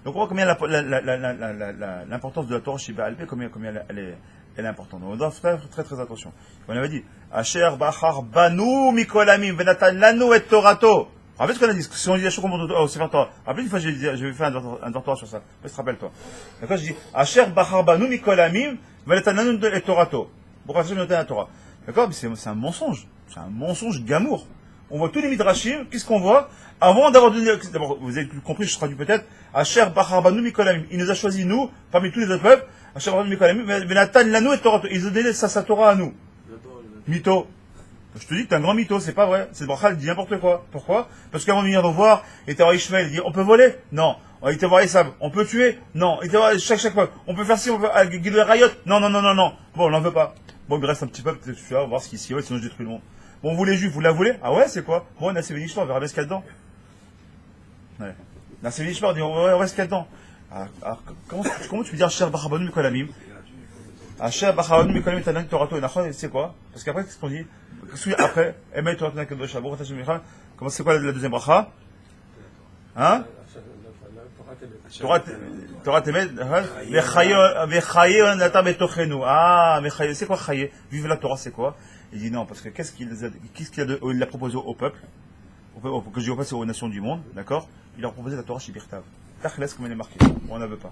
Donc on voit combien l'importance de la Torah chez Baal Pé, combien elle est importante. On doit faire très très attention. On avait dit Asher Bachar Banu Mikolamim Venatan Lanu et Torato. Rappelez ce qu'on a dit. Si on dit la chose comme au Sefer Torah. Rappelez une fois j'ai fait un doctorat sur ça. Rappelle-toi. D'accord, je dis Asher Bachar Banu Mikolamim Venatan Lanu et Torato. Pourquoi ça je note la Torah? D'accord, mais c'est un mensonge. C'est un mensonge gamour. On voit tous les midrashim, qu'est-ce qu'on voit? Avant d'avoir donné, d'abord, vous avez compris, je traduis peut-être, Asher Bacharbanu Mikolamim. Il nous a choisi, nous, parmi tous les autres peuples, Asher Bacharbanu Mikolamim, Venatan Lanu et Torah. Ils ont donné sa Torah à nous. Mytho. Je te dis que t'es un grand mytho, c'est pas vrai. C'est Brachal dit n'importe quoi. Pourquoi? Parce qu'avant de venir nous voir, il était voir Ishmael, il dit, on peut voler? Non. Il était voir Esav, on peut tuer? Non. Il était voir chaque peuple. On peut faire ci, on peut, Guido Rayot? Non. Bon, on n'en veut pas. Bon, il me reste un petit peuple, tu vas voir ce qui s'y va, sinon je détruis le monde. Bon, vous les juifs, vous la voulez? Ah ouais, c'est quoi? Bon, on a Sévénishma, on verra bien ce qu'il y a dedans. Ouais. Dans Sévénishma, on dit, on verra ce qu'il y a dedans. Alors, comment tu peux dire Asher Bachabanu Mikolamim? Asher Bachabanu Mikolamim Tanan Torato et Nachon, c'est quoi? Parce qu'après, qu'est-ce qu'on dit? Après, Emel Torat Nakadosh Abou Ratashim Michal, comment c'est quoi la deuxième bracha? Hein? Torah Temet, Vechaye Natam Betochenu. Ah, Vechaye, c'est quoi Chaye? Vive la Torah, c'est quoi? Il dit non, parce que qu'est-ce qu'il a proposé au peuple? Que je dis au peuple, c'est aux nations du monde, d'accord? Il leur a proposé la Torah chez Birtav. Tachles, comme elle est marquée. On n'en veut pas.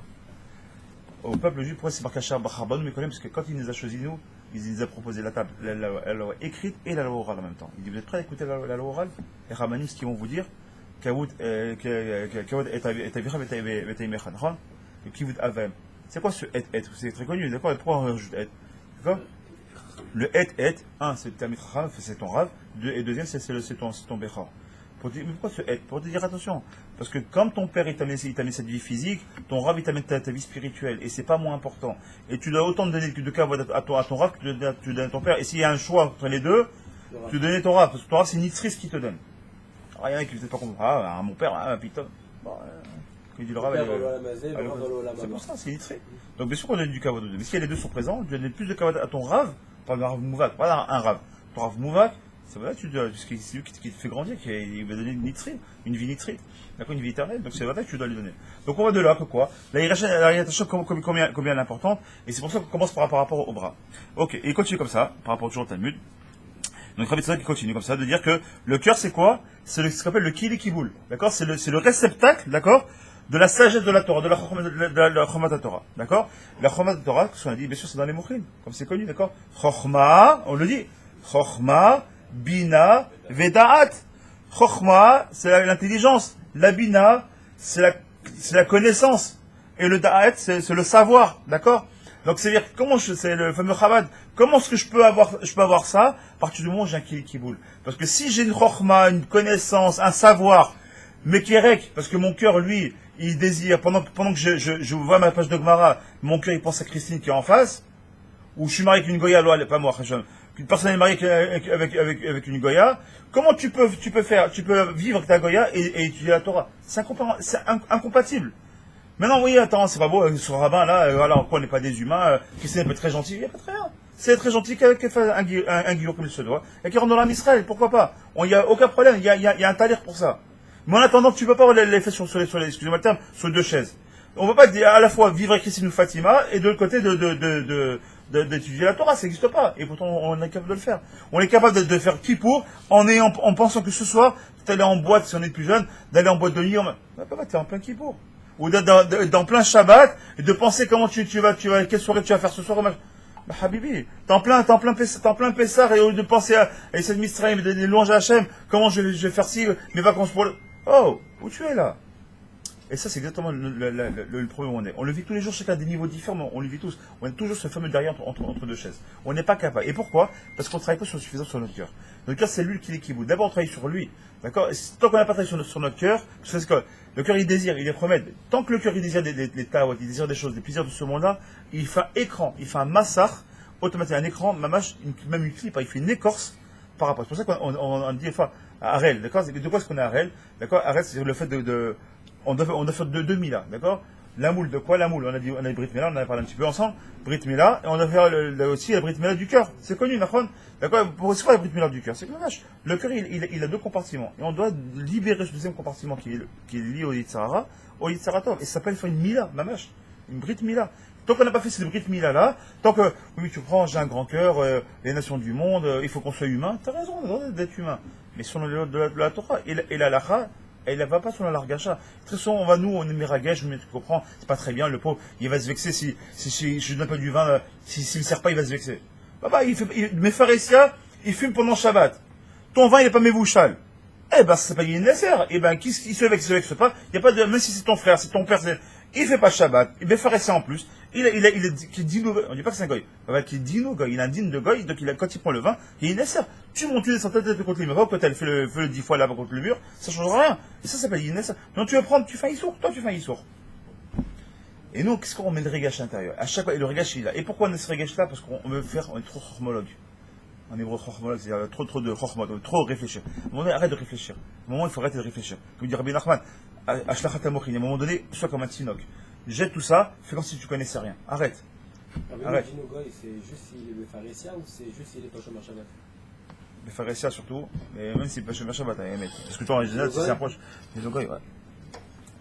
Au peuple juif, pourquoi c'est marqué Asher Bachabanu Mikolamim? Parce que quand il nous a choisis, nous, il nous a proposé la table, la loi écrite et la loi orale en même temps. Il dit, vous êtes prêts à écouter la loi orale? Les Ramanim, ce qu'ils vont vous dire, c'est quoi ce et? C'est très connu, d'accord? Pourquoi on rajoute et? D'accord? Le et, un, c'est Tamid Chacham, c'est ton rave, et deuxième, c'est ton Bechor. Mais pourquoi ce et? Pour te dire attention. Parce que comme ton père il t'a mis cette vie physique, ton rave il t'a mis ta vie spirituelle, et c'est pas moins important. Et tu dois autant donner de kavod à ton rave que tu donnes à ton père. Et s'il y a un choix entre les deux, tu donnes ton rave, parce que ton rave c'est Nitzris qui te donne. Alors, il y en a qui ne peut pas comprendre. Ah, mon père, putain. Bon, il dit le rave. C'est pour ça, c'est Nitzris. Donc bien sûr qu'on donne du kavod aux deux. Mais si les deux sont présents, tu donnes plus de kavod à ton rave, pas un rave mouvak, pas un rave. Ton rave mouvak, c'est vrai, c'est lui qui te fait grandir, qui va donner une vie nitrite, une vie éternelle, donc c'est vrai que tu dois lui donner. Donc on va de là que quoi? La hiérarchie combien elle est importante, et c'est pour ça qu'on commence par rapport au bras. Ok, et il continue comme ça, par rapport toujours au Talmud. Donc Rabbi Tzadok qui continue comme ça, de dire que le cœur c'est quoi? C'est ce qu'on appelle le kili kiboul, d'accord? C'est le réceptacle, d'accord? De la sagesse de la Torah, de la Chomat Torah, d'accord? La Chomat Torah, ce qu'on a dit, bien sûr c'est dans les Mochim, comme c'est connu, d'accord? Chochma, on le dit, Chochma, Bina, Vedaat. Chochma, c'est l'intelligence. La Bina, c'est la connaissance. Et le Da'at, c'est le savoir. D'accord? Donc, c'est-à-dire, c'est le fameux Chabad. Comment est-ce que je peux avoir ça, à partir du moment où j'ai un kiboul? Parce que si j'ai une Chochma, une connaissance, un savoir, mais qui est rec, parce que mon cœur, lui, il désire, pendant que je vois ma page de Gemara, mon cœur, il pense à Christine qui est en face, ou je suis marié avec une Goya, elle pas moi, une personne est mariée avec une Goya, comment tu peux vivre avec ta Goya et étudier la Torah? C'est incompatible. Maintenant, oui, attends, c'est pas beau, ce rabbin là, alors quoi, on n'est pas des humains, Christine peut être très gentille, il n'y a pas très rien. C'est très gentil qu'elle fasse un guillot comme il se doit, et qu'elle rentre dans l'âme Israël, pourquoi pas? Il n'y a aucun problème, il y a un taler pour ça. Mais en attendant, tu ne peux pas avoir les faits excusez-moi le terme, sur deux chaises. On ne peut pas à la fois vivre avec Christine ou Fatima, et de l'autre côté d'étudier la Torah, ça n'existe pas. Et pourtant, on est capable de le faire. On est capable de faire Kippour en pensant que ce soir, d'aller en boîte, si on est plus jeune, d'aller en boîte de nuit, t'es en plein Kippour. Ou dans plein Shabbat, et de penser comment quelle soirée tu vas faire ce soir. Bah, Habibi, t'es en plein Pessar, et au lieu de penser à cette Mitzrayim, des louanges à Hachem, comment je vais faire ci, mes vacances pour Oh, où tu es là? Et ça, c'est exactement le problème où on est. On le vit tous les jours, chacun à des niveaux différents, on le vit tous. On est toujours ce fameux derrière entre deux chaises. On n'est pas capable. Et pourquoi? Parce qu'on ne travaille pas suffisant sur notre cœur. Notre cœur, c'est lui qui l'équivaut. D'abord, on travaille sur lui. D'accord? Tant qu'on n'a pas travaillé sur notre cœur, parce que le cœur, il désire, il est promet. Tant que le cœur, il désire des tawat, il désire des choses, des plaisirs de ce monde-là, il fait un écran, il fait un massacre, automatiquement, un écran, même une clip, il fait une écorce par rapport. C'est pour ça qu'on dit, enfin, Arel, d'accord? De quoi est-ce qu'on est Arel? D'accord? Arel, c'est le fait on doit faire deux milas, d'accord? La moule, de quoi la moule? On a dit Brit Mila, on en a parlé un petit peu ensemble. Brit Mila, et on a fait aussi la Brit Mila du cœur. C'est connu, d'accord? C'est quoi la Brit Mila du cœur? C'est que le cœur, il a deux compartiments. Et on doit libérer ce deuxième compartiment qui est lié au Yitzhara, au Yitzaratov. Et ça s'appelle faire une Mila, mamash. Une Brit Mila. Tant qu'on n'a pas fait cette Brit Mila là, tant que, oui, tu prends, j'ai un grand cœur, les nations du monde, il faut qu'on soit humain. T'as raison, on a droit d'être humain. Mais sur de la Torah, et la lacha, elle ne va pas sur la largacha. Très souvent, on est miragèche, mais tu comprends, c'est pas très bien, le pauvre, il va se vexer si je ne donne pas du vin, s'il ne sert pas, il va se vexer. Mes pharisiens, ils fument pendant Shabbat. Ton vin, il n'est pas mévouchal. Eh ben, ça s'appelle une nécessaire. Eh ben, il se vexe pas. Il n'y a pas de, même si c'est ton frère, c'est ton père, il fait pas Shabbat. Il est pharisien en plus. Il est dino, on dit pas que c'est un goy. Il est dino goy. Il a un dîne de goy. Donc quand il prend le vin, il est nécessaire. Tu montes une descends tête contre le mur. Quand elle fait le 10 fois là-bas contre le mur, ça change rien. Et ça s'appelle une nécessaire. Donc tu vas prendre, tu fais un issour. Toi, tu fais un issour. Et nous, qu'est-ce qu'on met le régache à l'intérieur? À chaque fois, et le régache, il est là. Et pourquoi on est ce régache là? Parce qu'on veut faire, on est trop hormologue. En hébreu, chormologue, c'est trop de chormologue, trop réfléchir. À un moment donné, arrête de réfléchir. À un moment, il faut arrêter de réfléchir. Comme dit Rabbi Nachman, à Shlachat HaMochin, à un moment donné, sois comme un tinoc. Jette tout ça, fais comme si tu connaissais rien. Arrête. Arrête. Le Dino Goy, c'est juste s'il est pharisien ou c'est juste s'il est pas Shomer Shabbat? Les pharisiens surtout, mais même s'il est pas Shomer Shabbat, parce que toi en général, si c'est un proche, les Goy, ouais.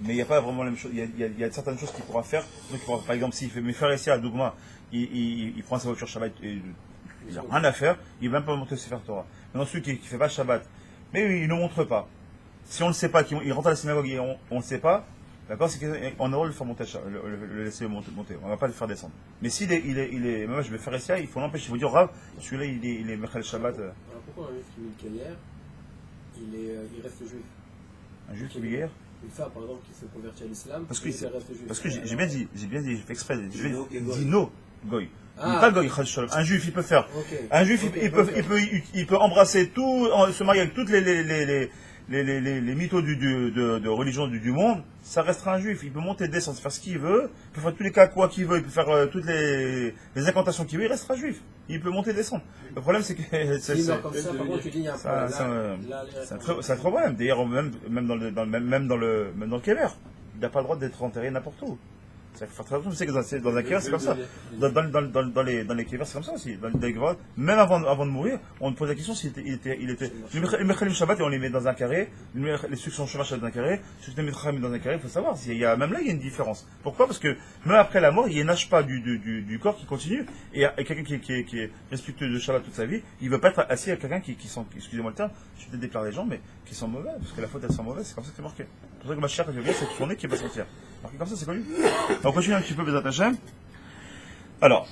Mais il n'y a pas vraiment la même chose. Il y a certaines choses qu'il pourra faire. Donc, par exemple, s'il fait mes pharisiens à Dougma, il prend sa voiture Shabbat, il n'a rien à faire, il ne va même pas monter se faire Torah. Maintenant, celui qui ne fait pas Shabbat, mais il ne montre pas. Si on ne le sait pas, il rentre à la synagogue et on ne le sait pas, D'accord, c'est qu'on a le droit de le faire monter, le laisser monter, on ne va pas le faire descendre. Mais s'il est, moi je vais faire essayer, il faut l'empêcher. Il faut dire, Rav, celui-là il est Mechal Shabbat. Alors pourquoi un juif qui met le kélière, il reste juif? Un juif qui guerre? Une femme par exemple qui se convertit à l'islam, Parce que, il reste juif. parce que j'ai bien dit, j'ai fait exprès, Dino et Goy. Dino, Goy. Ah. Pas Goy, Chal Shalom. Un juif il peut faire. Ok. Un juif Ok, il peut embrasser tout, se marier avec toutes les mythos de religion du monde, ça restera un juif. Il peut monter, descendre, faire ce qu'il veut, il peut faire tous les quoi qu'il veut, il peut faire toutes les incantations qu'il veut, il restera juif. Il peut monter, descendre. Le problème c'est que Si, mais comme ça, par contre, tu dis, il y a un problème. c'est un très problème. D'ailleurs, même dans le Kéver, il n'a pas le droit d'être enterré n'importe où. C'est faut faire très attention. Je sais que dans un Kéver, c'est comme ça. Dans les Kéver, c'est comme ça aussi. Dans les Kéver, même avant de mourir, on te pose la question s'il était. Les Mechalim Shabbat, et on les met dans un carré. Les ceux qui sont Shabbat dans un carré. Ceux qui les Mechalim dans un carré, il faut savoir. Même là, il y a une différence. Pourquoi? Parce que même après la mort, il nage pas du corps qui continue. Et quelqu'un qui est respectueux de Shabbat toute sa vie, il ne veut pas être assis avec quelqu'un qui sent, excusez-moi le terme, je vais peut-être déclarer les gens, mais qui sont mauvais. Parce que la faute, elle sent mauvaise. C'est comme ça que c'est marqué. C'est pour ça que ma chère, quand je viens, c'est son nez qui va sortir. Marqué comme ça, c'est connu. On continue un petit peu, Bezat Hashem. Alors,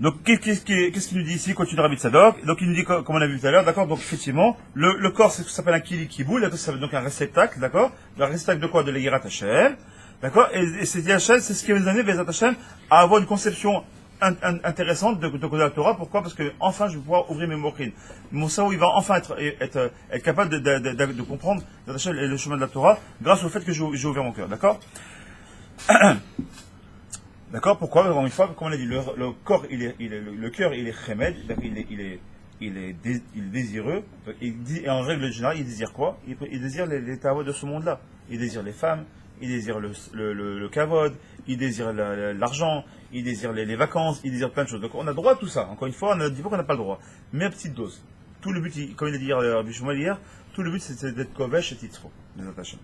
donc, qu'est-ce qu'il nous dit ici, continue Rabbi Tzadok. Donc, il nous dit, comme on a vu tout à l'heure, d'accord, donc, effectivement, le corps, c'est ce que ça s'appelle un kili kiboul, ça veut donc un réceptacle, d'accord? Un réceptacle de quoi? De l'Egirat Hashem, d'accord? Et c'est ce qui va nous amener, Bezat Hashem, à avoir une conception intéressante de la Torah. Pourquoi? Parce que, enfin, je vais pouvoir ouvrir mes mokrines. Mon cerveau, il va enfin être capable de comprendre le chemin de la Torah, grâce au fait que j'ai ouvert mon cœur, d'accord? D'accord? Pourquoi? Encore une fois, comme on a dit, le corps, le cœur, il est chemed, il est désireux, et en règle générale, il désire quoi? Il désire les tavots de ce monde-là. Il désire les femmes, il désire le kavod, il désire l'argent, il désire les vacances, il désire plein de choses. Donc on a droit à tout ça. Encore une fois, on a dit pas qu'on n'a pas le droit. Mais à petite dose. Tout le but, comme il a dit hier, tout le but c'est d'être kovesh et titzro, les attachés.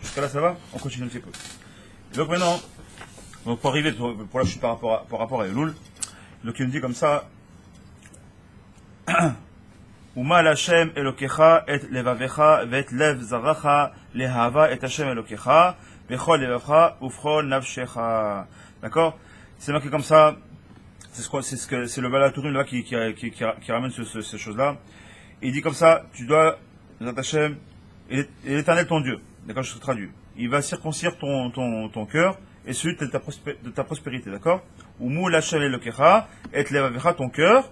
Jusqu'à là ça va? On continue un petit peu. Donc maintenant, pour arriver, pour la chute par rapport à Elul, donc il nous dit comme ça, Uma Hashem Elokecha et levavecha vet lev zaracha lehava et Hashem Elokecha bechol levacha ufchol nafshecha. D'accord? C'est marqué comme ça. C'est le Balatourim là qui ramène ces choses-là. Il dit comme ça, tu dois, Hashem, et l'Éternel ton Dieu. D'accord, je te traduis. Il va circoncire ton cœur et celui de ta prospérité, d'accord? Umu Hashem Elokecha et levavecha ton cœur.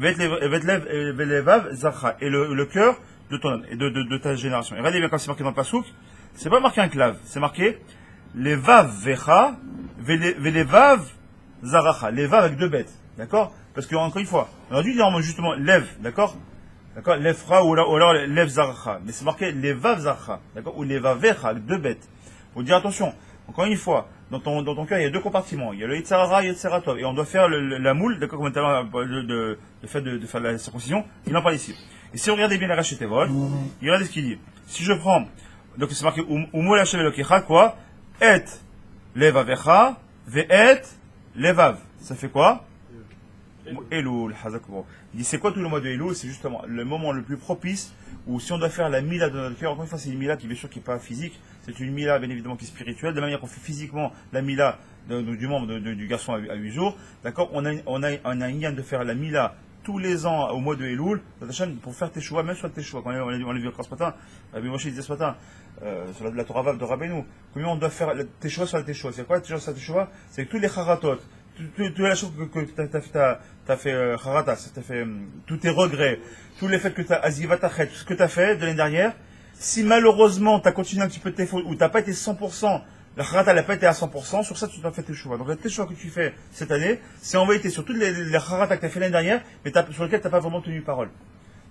Et le cœur de ton âme et de ta génération. Et regardez bien quand c'est marqué dans le Passouk, c'est pas marqué un clave, c'est marqué les vav vecha, les vav zaracha, les vav avec deux bêtes, d'accord? Parce que encore une fois, on a dû dire justement lève, d'accord? D'accord? Lèvera ou alors lève zaracha, mais c'est marqué les vav zaracha, d'accord? Ou les vav vecha avec deux bêtes. Faut dire attention, encore une fois, dans ton cœur, il y a deux compartiments. Il y a le Yitzhara et le Yitzaratov. Et on doit faire la moule, d'accord, comme le fait de faire la circoncision. Il en parle ici. Et si vous regardez bien la Rashi Tevot, il regarde ce qu'il dit. Si je prends, donc c'est marqué, Umul Hashem Elokecha, quoi? Et levavecha, ve'et levav. Ça fait quoi? Elul, Hazakuro. Il dit, c'est quoi tout le mois de Elul? C'est justement le moment le plus propice où si on doit faire la mila de notre cœur, encore une fois, c'est une mila qui, bien sûr, qui n'est pas physique, c'est une mila, bien évidemment, qui est spirituelle, de la manière qu'on fait physiquement la mila du membre du garçon à 8 jours, d'accord? On a une yann de faire la mila tous les ans au mois de Elul, pour faire teshuva, même sur le teshuva. Quand on l'a vu encore ce matin, Rabbi Moshe disait ce matin, sur la Torah Vav de Rabbeinu, combien on doit faire le teshuva sur le teshuva? C'est quoi le teshuva sur le teshuva? C'est que tous les charatot, toutes les choses que tu as fait charata, tous tes regrets, tous les faits que tu as azivatachet, tout ce que tu as fait de l'année dernière, si malheureusement tu as continué un petit peu de tes fautes, ou tu n'as pas été 100%, la charata n'a pas été à 100%, sur ça tu dois faire tes choix. Donc le choix que tu fais cette année, c'est en vérité sur toutes les charata que tu as fait l'année dernière, mais sur lesquelles tu n'as pas vraiment tenu parole.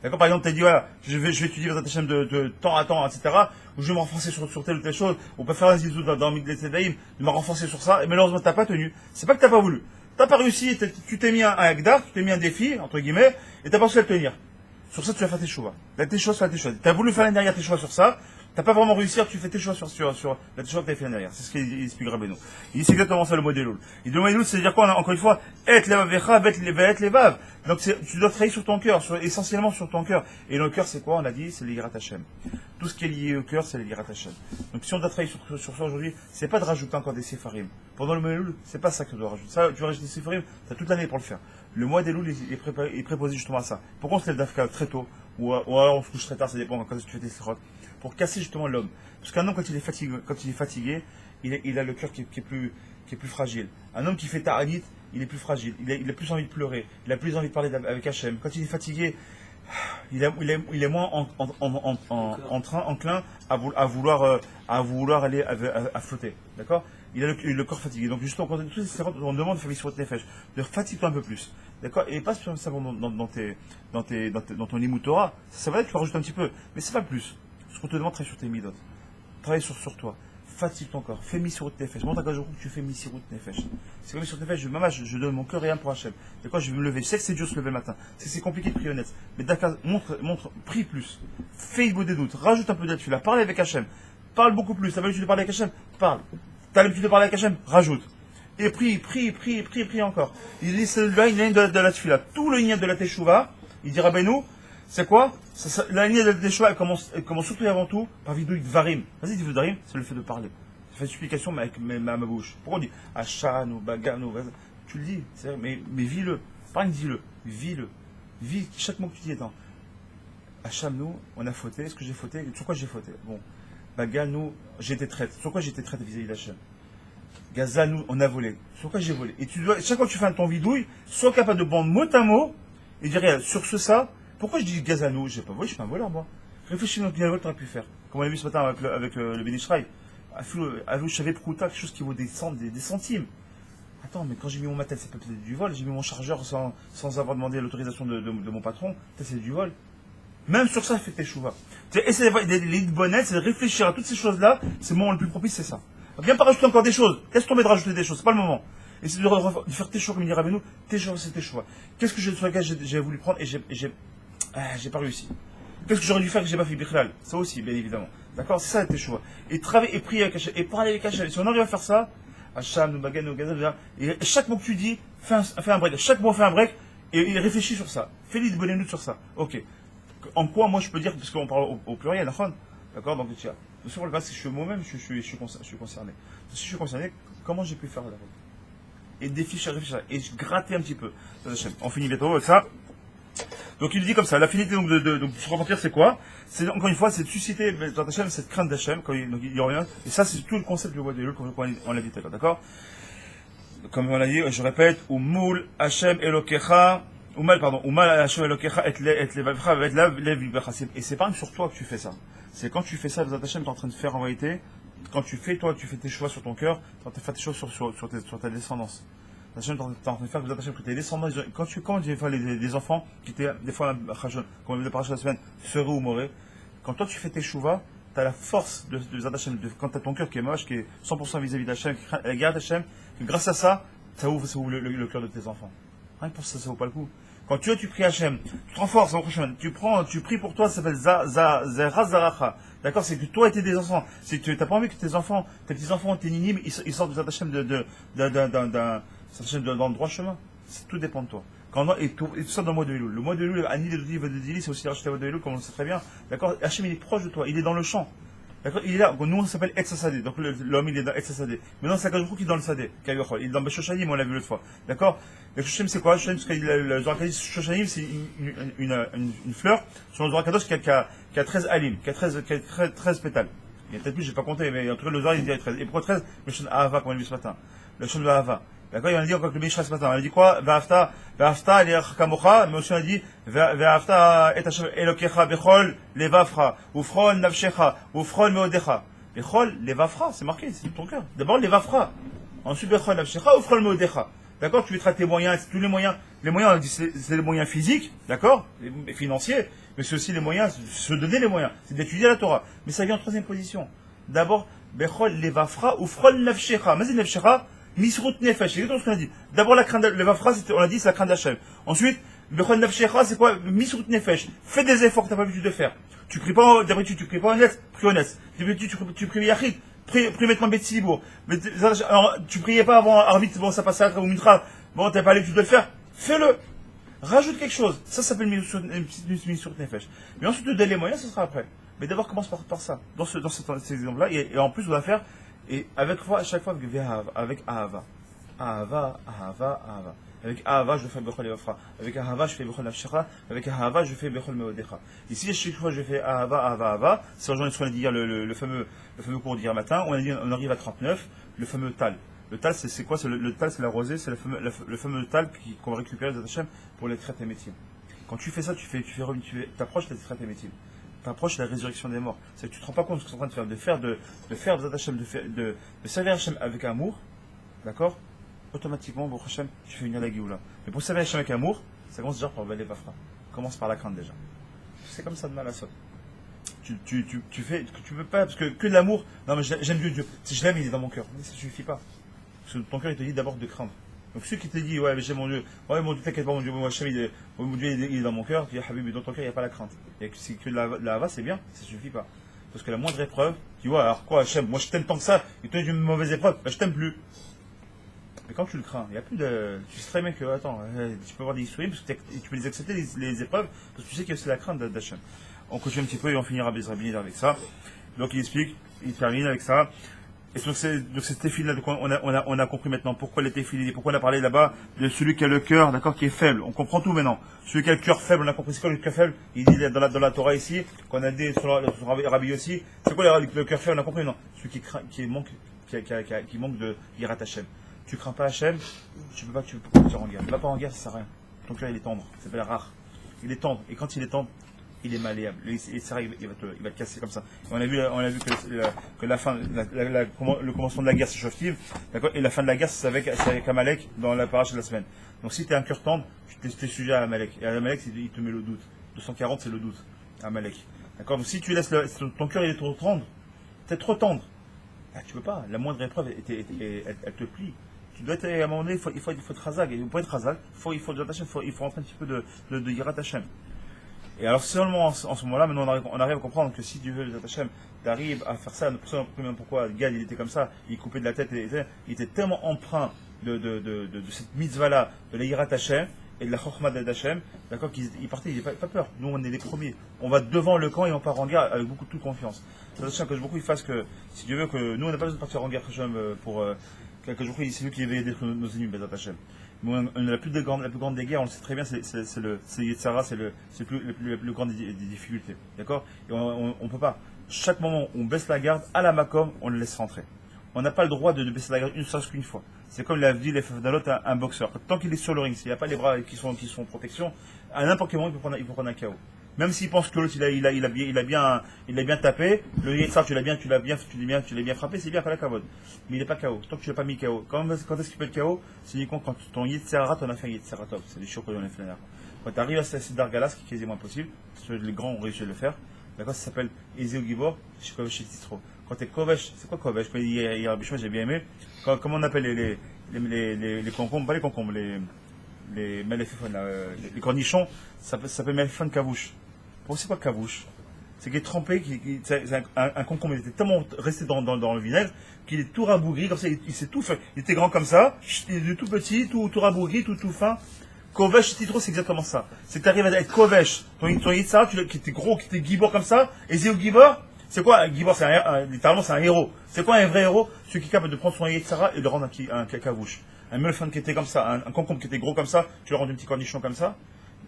D'accord? Par exemple, tu as dit, voilà, je vais étudier votre Hashem de temps à temps, etc., ou je vais me renforcer sur telle ou telle chose, on peut faire un zizou dans Miglet Sedaïm, de me renforcer sur ça, et malheureusement, tu n'as pas tenu. C'est pas que tu n'as pas voulu. Tu n'as pas réussi, tu t'es mis un agdar, tu t'es mis un défi, entre guillemets, et tu n'as pas réussi à le tenir. Sur ça, tu vas faire tes choix. Tes choix sur tes choix. Tu as voulu faire l'année dernière tes choix sur ça, tu n'as pas vraiment réussi, tu fais tes choix sur la choix que tu as fait l'année dernière. C'est ce qu'il explique Rabbeinu. Il dit c'est exactement ça le mot d'Elul. Il dit le mot d'Elul, c'est-à-dire quoi? Encore une fois, et levavecha, et levav. Donc tu dois travailler sur ton cœur, essentiellement sur ton cœur. Et le cœur, c'est quoi? On a dit, c'est l'Yirat Hashem. Tout ce qui est lié au cœur, c'est le Yirat Hashem. Donc si on doit travailler sur ça aujourd'hui, c'est pas de rajouter encore des séfarim. Pendant le mois d'Elul, c'est pas ça que tu dois rajouter. Ça, tu vas rajouter des séfarim, tu as toute l'année pour le faire. Le mois d'Elul est préposé justement à ça. Pourquoi on se lève d'Afka très tôt, ou alors on se couche très tard, ça dépend quand tu fais tes sérot, pour casser justement l'homme. Parce qu'un homme, quand il est fatigué, il a le cœur qui est plus fragile. Un homme qui fait ta'anit, il est plus fragile, il a plus envie de pleurer, il a plus envie de parler avec Hachem. Quand il est fatigué, il est moins enclin à vouloir aller à flotter. D'accord? Il a le corps fatigué. Donc justement, quand on demande de faire sur nefesh, de fatigue-toi un peu plus. D'accord? Et pas seulement dans ton limut Torah. Ça va être que tu rajoutes un petit peu, mais c'est pas plus. Ce qu'on te demande, travaille sur tes midot. Travaille sur toi. Fatigue ton corps. Fais misirut nefesh. Montre à Kadosh que tu fais misirut nefesh. C'est comme misirut nefesh. Je donne mon cœur et âme pour Hachem. D'accord? Je vais me lever. Je sais que c'est dur de se lever le matin. C'est compliqué de prier honnête. Mais d'accord, montre, prie plus. Fais une des doutes. Rajoute un peu de la parle avec Hachem. Parle beaucoup plus. T'as l'habitude de parler avec Hachem? Parle. T'as l'habitude de parler avec Hachem? Rajoute. Et prie encore. Il dit, c'est là, il y a une de la tefila. Tout le lien de la teshuva, il dit, Rabbeinu, c'est quoi? La lignée de la teshuva, elle commence surtout et avant tout par vidouille dvarim. Vas-y, vidouille dvarim, c'est le fait de parler. Je fais une explication, mais avec ma bouche. Pourquoi on dit Achanu, Baganu, tu le dis, mais vis-le. Pas dis-le, vis-le. Vis chaque mot que tu dis étant. Hacham, on a fauté, est-ce que j'ai fauté? Sur quoi j'ai fauté? Bon. Baganu, j'ai été traite. Sur quoi j'ai été traite vis-à-vis d'Hachem? Gaza, on a volé. Sur quoi j'ai volé? Et chaque fois que tu fais ton vidouille, sois capable de prendre mot à mot et dire, sur ça, pourquoi je dis Gazanou? J'ai pas volé, je suis pas un voleur, moi. Réfléchis dans quel vol tu aurais pu faire. Comme on l'a vu ce matin avec le Bénishraï. Avou, je savais Prouta, quelque chose qui vaut des centimes. Attends, mais quand j'ai mis mon matel, c'est peut-être du vol. J'ai mis mon chargeur sans avoir demandé l'autorisation de mon patron. C'est du vol. Même sur ça, fais tes chouvas. Essayer les bonnettes, c'est de réfléchir à toutes ces choses-là. C'est le moment le plus propice, c'est ça. Viens pas rajouter encore des choses. Laisse tomber de rajouter des choses. C'est pas le moment. Essaye de faire tes choix, comme il dit Rabbeinu. Tes choix, c'est tes choix. Qu'est-ce que sur lequel j'ai voulu prendre et j'ai pas réussi. Qu'est-ce que j'aurais dû faire que j'ai pas fait Bichlal? Ça aussi, bien évidemment. D'accord? C'est ça tes choix. Et travailler, et prier avec Hachem, et parler avec Hachem. Si on arrive à faire ça, Hacham, Nubagan, Nugazal, et chaque mot que tu dis, fais un break. Chaque mot fait un break, et réfléchis sur ça. Fais-lui de bonnes notes sur ça. Ok. En quoi, moi, je peux dire, parce qu'on parle au pluriel, d'accord? Donc, tiens. Sur le bas, si je suis moi-même, je suis concerné. Si je suis concerné, comment j'ai pu faire la route? Et réfléchir, et gratter un petit peu. On finit bientôt avec ça. Donc il dit comme ça, la finalité donc de se repentir, c'est quoi? C'est encore une fois, c'est de susciter dans Hachem cette crainte d'Hachem quand il revient. Et ça, c'est tout le concept du roi de l'Elul, comme on l'a dit tout à l'heure, d'accord? Comme on l'a dit, je répète, Umul Hachem Elokecha, Umal Hachem Elokecha et levavcha et lev. Et c'est pas même sur toi que tu fais ça. C'est quand tu fais ça, dans Hachem, tu es en train de faire en réalité. Quand tu fais tes choix sur ton cœur, tu fais tes choix sur ta descendance. Hachem, tu es en train de faire que tes descendants, quand des fois les enfants qui étaient des fois comme on dit la semaine, seraient ou moraient, quand toi tu fais tes chouvas, tu as la force de Hachem, quand tu as ton cœur qui est moche, qui est 100% vis-à-vis d'Hachem, qui garde Hachem, que grâce à ça, ça ouvre le cœur de tes enfants. Rien que pour ça, ça vaut pas le coup. Quand tu pries Hachem, tu te renforces, tu pries pour toi, ça s'appelle Zaracha. D'accord? C'est que toi et tes enfants. C'est que tu n'as pas envie que tes petits-enfants, tes ninim, ils sortent de Hachem d'un droit chemin. Tout dépend de toi. Et tout ça dans le mois de Elul. Le mois de Elul, Ani de Dili, c'est aussi racheté le mois de Elul, comme on le sait très bien. D'accord? Hachem, il est proche de toi, il est dans le champ. D'accord? Il est là. Nous, on s'appelle Etz Sadeh. Donc, l'homme, il est dans Etz Sadeh. Maintenant, c'est Akadosh qui est dans le Sadeh. Il est dans Beshoshanim, on l'a vu l'autre fois. d'accord? Le Shoshanim, c'est quoi? Shoshanim, parce que le Zohar Kadosh, Shoshanim, c'est une fleur sur le Zohar Kadosh qui a 13 alim, qui a 13 pétales. Il y a peut-être plus, j'ai pas compté, mais en tout cas, le Zohar, il dit 13. Et pourquoi 13? Le Shon Ahava, comme on l'a vu ce matin. Le Shon Ahava. D'accord? Il a dit encore que le Bénishraï ce matin. Il a dit quoi? Ve'afta, il est kamocha, mais aussi on a dit, ve'afta et Hashem elokecha bechol levavcha, ufrol navshecha, ufrol meodecha. Bechol levavcha, c'est marqué, c'est ton cœur. D'abord levavcha. Ensuite bechol navshecha, ufrol meodecha. D'accord? Tu mettras tes moyens, tous les moyens. Les moyens, on dit, c'est les moyens physiques, d'accord? Les financiers. Mais c'est aussi les moyens, se donner les moyens. C'est d'étudier la Torah. Mais ça vient en troisième position. D'abord, bechol levavcha, ufrol navshecha. Mais c'est navshecha, Misrut Nefesh, c'est exactement ce qu'on a dit. D'abord, la crainte, le Vafra, on a dit, c'est la crainte d'Hachem. Ensuite, Bechol Nefshecha, c'est quoi? Misrut Nefesh. Fais des efforts que tu n'as pas l'habitude de faire. Tu pries pas, d'habitude, tu pries pas honnête, prie honnête. D'habitude, tu pries Yachid, prie maintenant Betsibour. Mais, tu priais pas avant Arvit, bon, ça passe à ou Mitra. Bon, t'as pas l'habitude de le faire. Fais-le. Rajoute quelque chose. Ça s'appelle Misrut Nefesh. Mais ensuite, te donner les moyens, ce sera après. Mais d'abord, commence par ça. Dans cet exemple-là, et en plus, on va faire, et avec à chaque fois, avec Ahava. Ahava, Ahava, Ahava. Avec Ahava, je fais Bechol Yofra. Avec Ahava, je fais Bechol Nafshira. Avec Ahava, je fais Bechol Meodecha. Ici, chaque fois, je fais Ahava, Ahava, Ahava. C'est aujourd'hui ce qu'on a dit hier, le fameux cours d'hier matin. On arrive à 39, le fameux Tal. Le Tal, c'est quoi? Le Tal, c'est la rosée, c'est le fameux Tal qu'on va récupérer de Hachem pour les traites émétimes. Quand tu fais ça, tu t'approches des traites émétimes. T'approches de la résurrection des morts. C'est que tu te rends pas compte de ce que tu es en train de faire, de faire Hachem, de servir Hachem avec amour. D'accord? Automatiquement, pour Hachem, tu fais venir la Géoula. Mais pour servir Hachem avec amour, ça commence déjà par Balé Bafra. Commence par la crainte déjà. C'est comme ça de mal à ça. Tu peux pas, parce que de l'amour, non mais j'aime Dieu. Si je l'aime, il est dans mon cœur. Mais ça suffit pas. Parce que ton cœur, il te dit d'abord de craindre. Donc celui qui te dit, ouais, mais j'aime mon Dieu, ouais, mon Dieu, t'inquiète pas, mon Dieu, Hachem, mon Dieu, il est dans mon cœur, puis Habib, mais dans ton cœur, il n'y a pas la crainte. Et c'est que la hava, c'est bien, ça suffit pas. Parce que la moindre épreuve, tu vois, alors quoi, Hachem, moi je t'aime tant que ça, et toi, tu as une mauvaise épreuve, ben, je t'aime plus. Mais quand tu le crains, il n'y a plus de. Tu sais très bien que, attends, tu peux avoir des histoires, parce que tu peux les accepter, les épreuves, parce que tu sais que c'est la crainte d'Hachem. On continue un petit peu et on finira Bezrabinir avec ça. Donc il explique, il termine avec ça. Et donc cette téphile-là, on a compris maintenant pourquoi les téphilines, et pourquoi on a parlé là-bas de celui qui a le cœur, d'accord, qui est faible. On comprend tout maintenant. Celui qui a le cœur faible, on a compris c'est quoi le cœur faible. Il dit dans la Torah ici, qu'on a dit sur Rabbi aussi, c'est quoi le cœur faible, on a compris, non. Celui qui manque de Yirat Hashem. Tu crains pas Hachem, tu peux pas partir en guerre. Tu vas pas en guerre, ça sert à rien. Ton cœur il est tendre, ça s'appelle rare. Il est tendre, et quand il est tendre, il est malléable. Il va te casser comme ça. Et on a vu que la fin, le commencement de la guerre c'est Shoftim, d'accord, et la fin de la guerre c'est avec Amalek dans la paracha de la semaine. Donc si tu es un cœur tendre, tu es sujet à Amalek. Et Amalek il te met le doute. 240 c'est le doute. Amalek. D'accord. Donc si tu laisses ton cœur il est trop tendre, t'es trop tendre. Là, tu peux pas. La moindre épreuve elle te plie. Tu dois être, à un moment donné, il faut être razag. Et pour être razag, il faut rentrer un petit peu de Yirat Hashem. Et alors seulement en ce moment-là, maintenant on arrive à comprendre que si Dieu veut, Hachem, t'arrives à faire ça, pourquoi Gad il était comme ça, il coupait de la tête, il était tellement empreint de cette mitzvah-là, de la Yirat Hashem et de la Chokhmah d'Hachem, d'accord, qu'il partait, il n'avait pas peur. Nous on est les premiers. On va devant le camp et on part en guerre avec beaucoup de toute confiance. C'est Hachem que beaucoup il fasse que, si Dieu veut, que nous on n'a pas besoin de partir en guerre Hachem pour quelques jours, c'est lui qui veut aider nos ennemis, Bezat Hachem. La plus grande des guerres, on le sait très bien, c'est le Yetzara, c'est la plus grande des difficultés. D'accord. Et on peut pas. Chaque moment où on baisse la garde, à la Makom, on le laisse rentrer. On n'a pas le droit de baisser la garde une seule qu'une fois. C'est comme l'a dit l'autre un boxeur. Tant qu'il est sur le ring, s'il n'y a pas les bras qui sont en protection, à n'importe quel moment, il peut prendre un KO. Même s'il pense que l'autre il a bien tapé, le Yetzar tu l'as bien frappé, c'est bien pas la kavod. Mais il n'est pas KO. Tant que tu l'as pas mis KO. Quand est-ce qu'il peut être KO? C'est uniquement quand ton Yetzara, t'en as fait un Yetzara top. C'est des choses qu'on a fait là. Quand tu arrives à cette dargala, ce qui est quasiment impossible, parce que les grands ont réussi à le faire, d'accord, ça s'appelle Ezeu Gibor, chez Kovesh et Tistro. Quand t'es Kovesh, c'est quoi Kovesh? Il y a j'ai bien aimé. Comment on appelle les concombres, pas les concombres, les cornichons, ça s'appelle Melfon Kavouche. Pour c'est quoi Kavouche? C'est qu'il est trempé, c'est un concombre, il était tellement resté dans le vinaigre qu'il est tout rabougri, comme ça, il s'est tout fait. Il était grand comme ça, il est tout petit, tout rabougri, tout fin. Kovesh Titro, c'est exactement ça. C'est que tu arrives à être Kovesh, ton Yitzhak, qui était gros, qui était Gibor comme ça, et Zéo Gibor, c'est quoi? Gibor, littéralement, c'est un héros. C'est quoi un vrai héros? Celui qui est capable de prendre son Yitzhak et de le rendre un Kavouche. Un Melfon qui était comme ça, un concombre qui était gros comme ça, tu le rends un petit cornichon comme ça.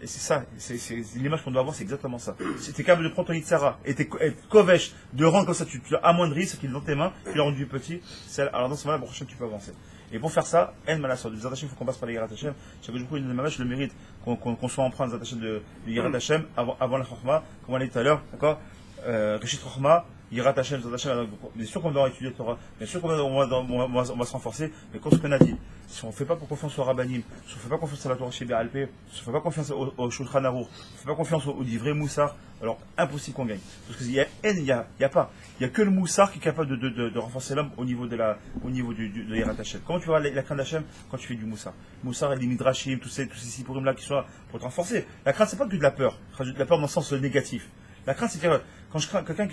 Et c'est ça, c'est l'image qu'on doit avoir, c'est exactement ça. Si tu es capable de prendre ton Yitzhara et être Kovesh, de rendre comme ça, tu l'as amoindri, ce qui est dans tes mains, tu l'as rendu petit, alors dans ce moment-là, pour prochain, tu peux avancer. Et pour faire ça, En Malasot, les attachés, il faut qu'on passe par les Yirat Hashem. Chaque jour, une je le mérite, qu'on soit emprunt des attachés de Yirat Hashem avant la Chokhmah, comme on l'a dit tout à l'heure, d'accord? Rishit Chokhmah, Yirat Hashem, bien sûr qu'on doit étudier le Torah, bien sûr qu'on va se renforcer, mais comme ce qu'on a dit, si on ne fait pas confiance au Rabbanim, si on ne fait pas confiance à la Torah chez Béalpé, si on ne fait pas confiance au Shulchan Aruch, si on ne fait pas confiance au vrai Moussar, alors impossible qu'on gagne. Parce qu'il y a que le Moussar qui est capable de renforcer l'homme au niveau de Yirat Hashem. Comment tu vas la crainte d'Hachem quand tu fais du Moussar? Moussar et les Midrashim, tous ces sipurim là qui sont là pour te renforcer. La crainte, c'est pas que de la peur. De la peur dans le sens négatif. La crainte, c'est que quand je crains quelqu'un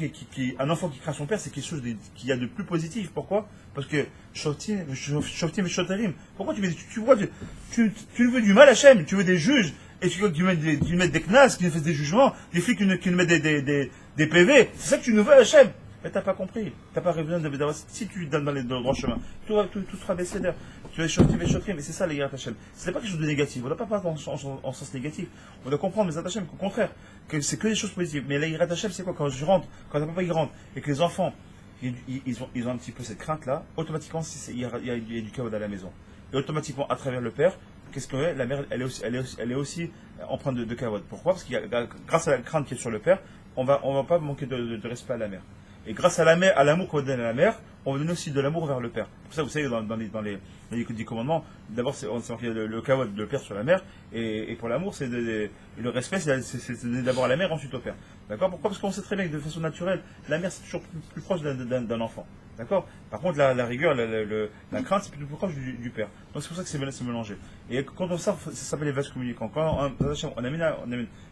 un enfant qui craint son père, c'est quelque chose qu'il y a de plus positif. Pourquoi? Parce que Shoftim et Shotarim. Pourquoi tu veux du mal à Hachem, tu veux des juges, et tu veux qu'ils mettent des knas, qu'ils fassent des jugements, des flics qui nous mettent des PV, c'est ça que tu nous veux, Hachem. Mais t'as pas compris, t'as pas besoin d'avoir. Si tu donnes dans le droit chemin, tout sera baissé d'air. Tu vas choquer, choquer, mais c'est ça les Yirat Hachem. C'est pas quelque chose de négatif, on ne doit pas parler en sens négatif. On doit comprendre les Hachem, qu'au contraire, que c'est que des choses positives. Mais les Yirat Hachem, c'est quoi? Quand je rentre, quand le papa il rentre, et que les enfants, ils ont un petit peu cette crainte-là, automatiquement, il y a du chaos à la maison. Et automatiquement, à travers le père, qu'est-ce que la mère, elle est aussi empreinte de kavod. Pourquoi? Parce qu'il y a, grâce à la crainte qui est sur le père, on va pas manquer de respect à la mère. Et grâce à l'amour qu'on donne à la mère, on va donner aussi de l'amour vers le père. Pour ça, vous savez, dans les 10 commandements, d'abord, c'est marqué le kavod de père sur la mère, et pour l'amour, le respect, c'est donner d'abord à la mère, ensuite au père. D'accord? Pourquoi? Parce qu'on sait très bien que de façon naturelle, la mère, c'est toujours plus proche d'un enfant. D'accord? Par contre, la rigueur, la crainte, c'est plus proche du père. Donc c'est pour ça que c'est mélangé. Et quand on sort, ça s'appelle les vases communicants. Quand on amène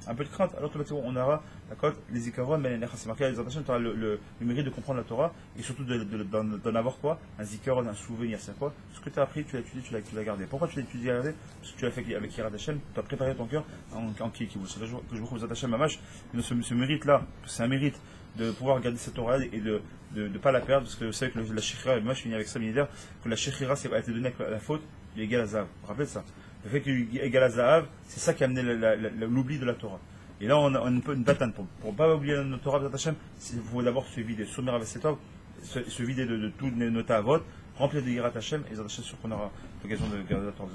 un peu de crainte, alors automatiquement on aura, d'accord, les ikaron, mais c'est marqué, les attachements, tu auras le mérite de comprendre la Torah, et surtout d'en avoir quoi? Un zikaron, un souvenir, c'est quoi? Ce que tu as appris, tu l'as étudié, tu l'as gardé. Pourquoi tu l'as étudié et gardé? Parce que tu l'as fait avec Yirat Hashem, tu as préparé ton cœur en qui c'est là que je vous retrouve Hashem Mamash. Ce mérite-là, c'est un mérite de pouvoir garder cette Torah et de ne pas la perdre, parce que vous savez que la Shechira, moi je finis avec ça, que la Shechira a été donnée avec la faute, il est égal à Zahav. Vous vous rappelez de ça? Le fait qu'il est égal à Zahav, c'est ça qui a amené l'oubli de la Torah. Et là, on a une bataille. Pour ne pas oublier notre Torah, il faut d'abord se vider, soumettre avec cette œuvre, se vider de tous nos tavot, remplir de Yirat Hashem, et Hashem, sûr qu'on aura l'occasion de garder la Torah.